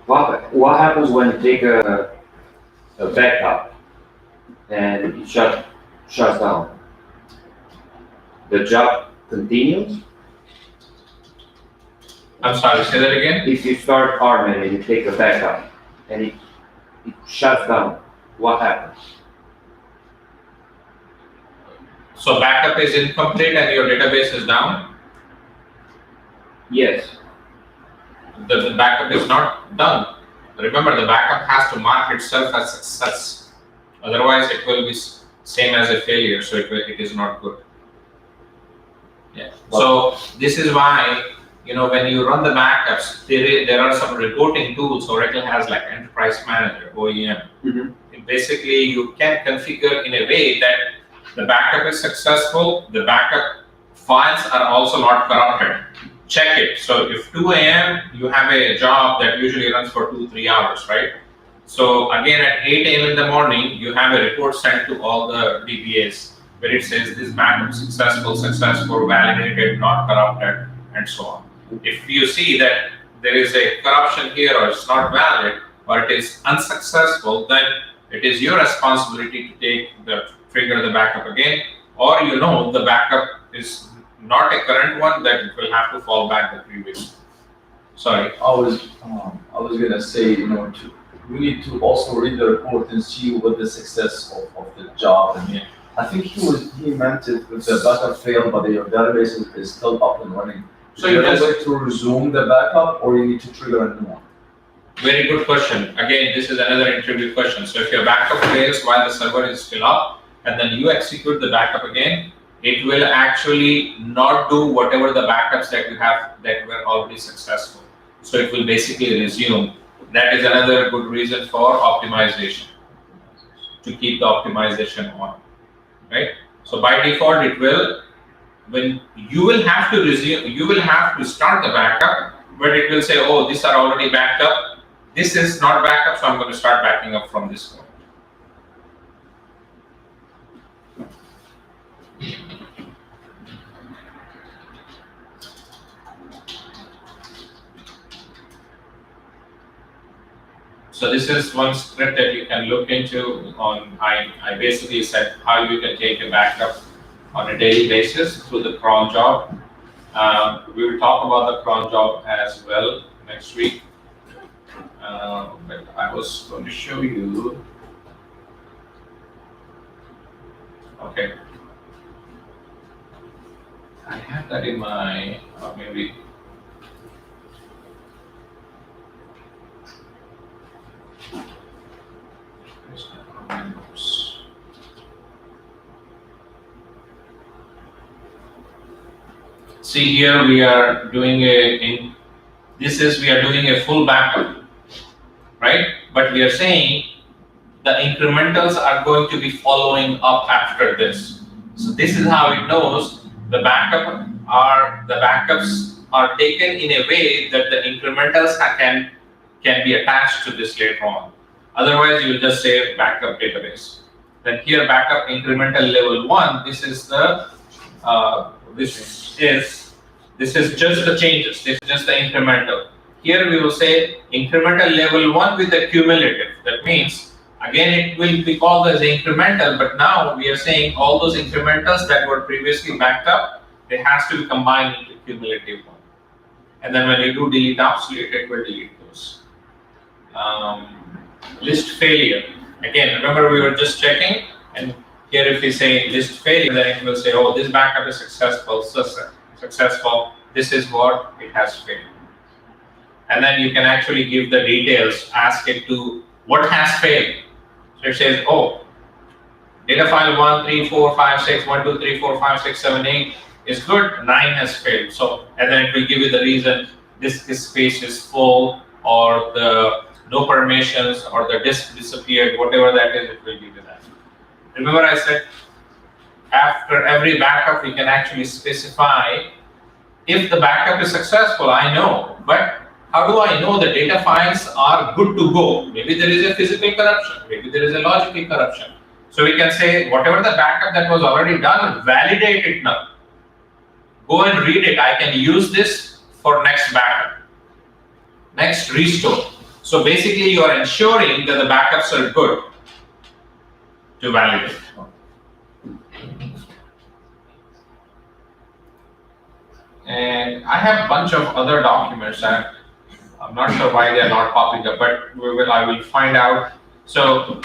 Wow, what happens when you take a backup and it shuts down? The job continues? I'm sorry, say that again? If you start Harman and you take a backup and it shuts down, what happens? So backup is incomplete and your database is down? Yes. The backup is not done. Remember, the backup has to mark itself as success. Otherwise, it will be same as a failure, so it is not good. Yeah. So this is why, when you run the backups, there are some reporting tools. Oracle has like Enterprise Manager, OEM. And basically, you can configure in a way that the backup is successful, the backup files are also not corrupted. Check it. So if 2 a.m. you have a job that usually runs for 2-3 hours, right? So again at 8 a.m. in the morning, you have a report sent to all the DBAs where it says this backup successful, validated, not corrupted, and so on. If you see that there is a corruption here or it's not valid or it is unsuccessful, then it is your responsibility to trigger the backup again, or the backup is not a current one, that it will have to fall back the previous. Sorry. I was gonna say, we need to also read the report and see what the success of the job. And Yeah. I think he meant it with the backup failed, but your database is still up and running. So you you have just to resume the backup, or you need to trigger a new one. very good question. Again, this is another interview question. So if your backup fails while the server is still up, and then you execute the backup again, it will actually not do whatever the backups that you have that were already successful. So it will basically resume. That is another good reason for optimization, to keep the optimization on, right? So by default, it will, when you will have to resume, you will have to start the backup, but it will say, oh, these are already backed up. This is not backup, so I'm going to start backing up from this point. So this is one script that you can look into on, I basically said how you can take a backup on a daily basis through the cron job. We will talk about the cron job as well next week. But I was going to show you. Okay. I have that in my, maybe. See here we are doing we are doing a full backup, right? But we are saying the incrementals are going to be following up after this. So this is how it knows the backups are taken in a way that the incrementals can be attached to this later on. Otherwise, you will just say backup database. Then here, backup incremental level 1. This is the this is just the changes. This is just the incremental. Here we will say incremental level 1 with the cumulative. That means again it will be called as incremental, but now we are saying all those incrementals that were previously backed up, they has to be combined into cumulative one. And then when you do delete obsolete, it will delete those. List failure. Again, remember we were just checking, and here if we say list failure, then it will say, oh, this backup is successful, successful. This is what it has failed. And then you can actually give the details, ask it to what has failed. So it says, oh, data file 1, 3, 4, 5, 6, 1, 2, 3, 4, 5, 6, 7, 8 is good, 9 has failed. So, and then it will give you the reason this space is full, or the no permissions, or the disk disappeared, whatever that is, it will give you that. Remember I said, after every backup, we can actually specify if the backup is successful, I know, but how do I know the data files are good to go? Maybe there is a physical corruption, maybe there is a logical corruption. So we can say, whatever the backup that was already done, validate it now. Go and read it. I can use this for next backup, next restore. So basically you are ensuring that the backups are good to validate. And I have a bunch of other documents and I'm not sure why they're not popping up, but I will find out. So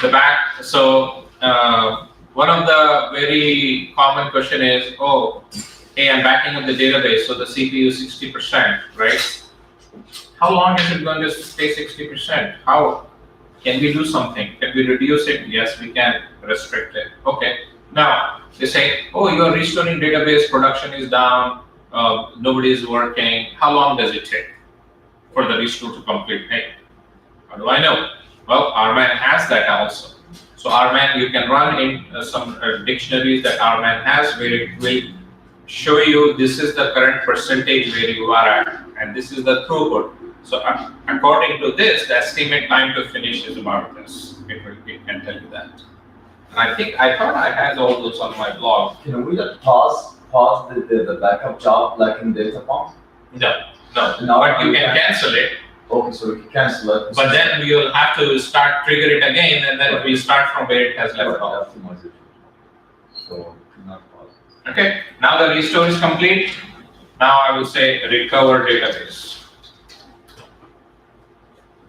one of the very common question is, oh, hey, I'm backing up the database, so the CPU is 60%, right? How long is it going to stay 60%? How can we do something? Can we reduce it? Yes, we can restrict it. Okay. Now they say, oh, you are restoring database, production is down, nobody is working. How long does it take for the restore to complete? Hey, how do I know? Well, RMAN has that also. So RMAN, you can run in some dictionaries that RMAN has where it will show you this is the current percentage where you are at, and this is the throughput. So according to this, the estimate time to finish is about this. It can tell you that. And I thought I had all those on my blog. Can we just pause the backup job like in data pump? No, No, but you can cancel it. Okay, so we can cancel it. But then you'll have to trigger it again, and then we'll start from where it has left off. Optimize it. So not pause. Okay, now the restore is complete. Now I will say recover database.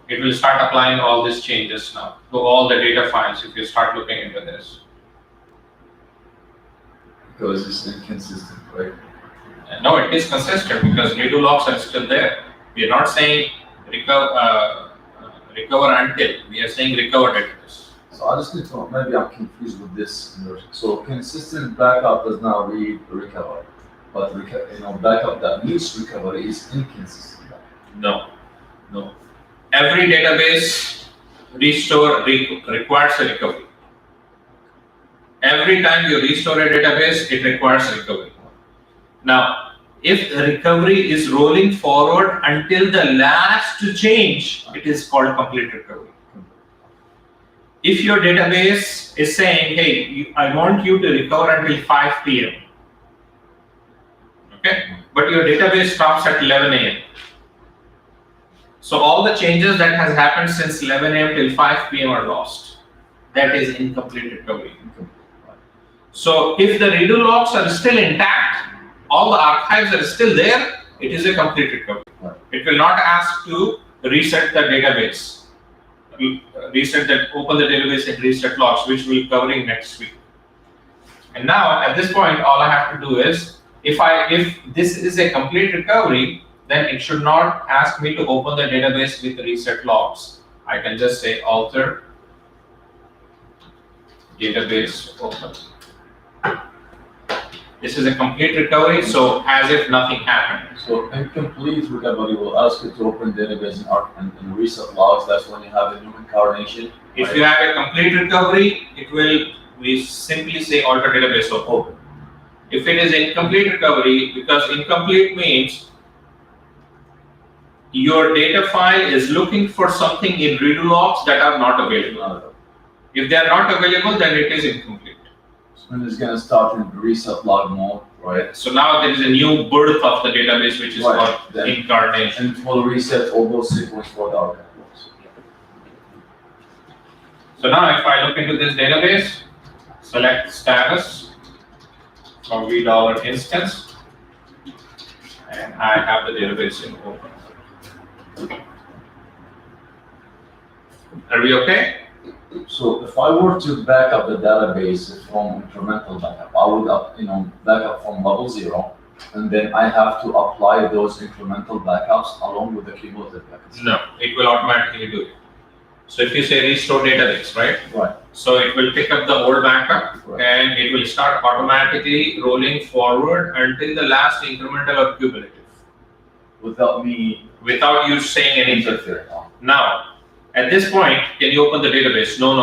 It will start applying all these changes now to all the data files if you start looking into this. Because it's inconsistent, right? And no, it is consistent because redo logs are still there. We are not saying recover until, we are saying recover database. So I just need to, maybe I'm confused with this. So consistent backup does not read recover, but backup that needs recovery is inconsistent. No. Every database restore requires a recovery. Every time you restore a database, it requires recovery. Now, if the recovery is rolling forward until the last change, it is called complete recovery. If your database is saying, hey, I want you to recover until 5 p.m., okay, but your database stops at 11 a.m. So all the changes that has happened since 11 a.m. till 5 p.m. are lost. That is incomplete recovery. So if the redo logs are still intact, all the archives are still there, it is a complete recovery. Right. It will not ask to reset the database. Open the database and reset logs, which we'll be covering next week. And now at this point, all I have to do is, if this is a complete recovery, then it should not ask me to open the database with reset logs. I can just say alter database open. This is a complete recovery, so as if nothing happened. So incomplete recovery will ask you to open database and reset logs. That's when you have a new incarnation. If you have a complete recovery, we simply say alter database open. If it is incomplete recovery, because incomplete means your data file is looking for something in redo logs that are not available. If they are not available, then it is incomplete. And it's going to start in reset log mode, right? So now there is a new birth of the database, which is called incarnation. And it will reset all those sequence for the archive logs. So now if I look into this database, select status from $v instance, and I have the database in open. Are we okay? So if I were to back up the database from incremental backup, I would back up from level 0, and then I have to apply those incremental backups along with the cumulative backups. No, it will automatically do it. So if you say restore database, right? Right. So it will pick up the old backup, Right. and it will start automatically rolling forward until the last incremental or cumulative, Without me without you saying anything. interfering. Now, at this point, can you open the database? No.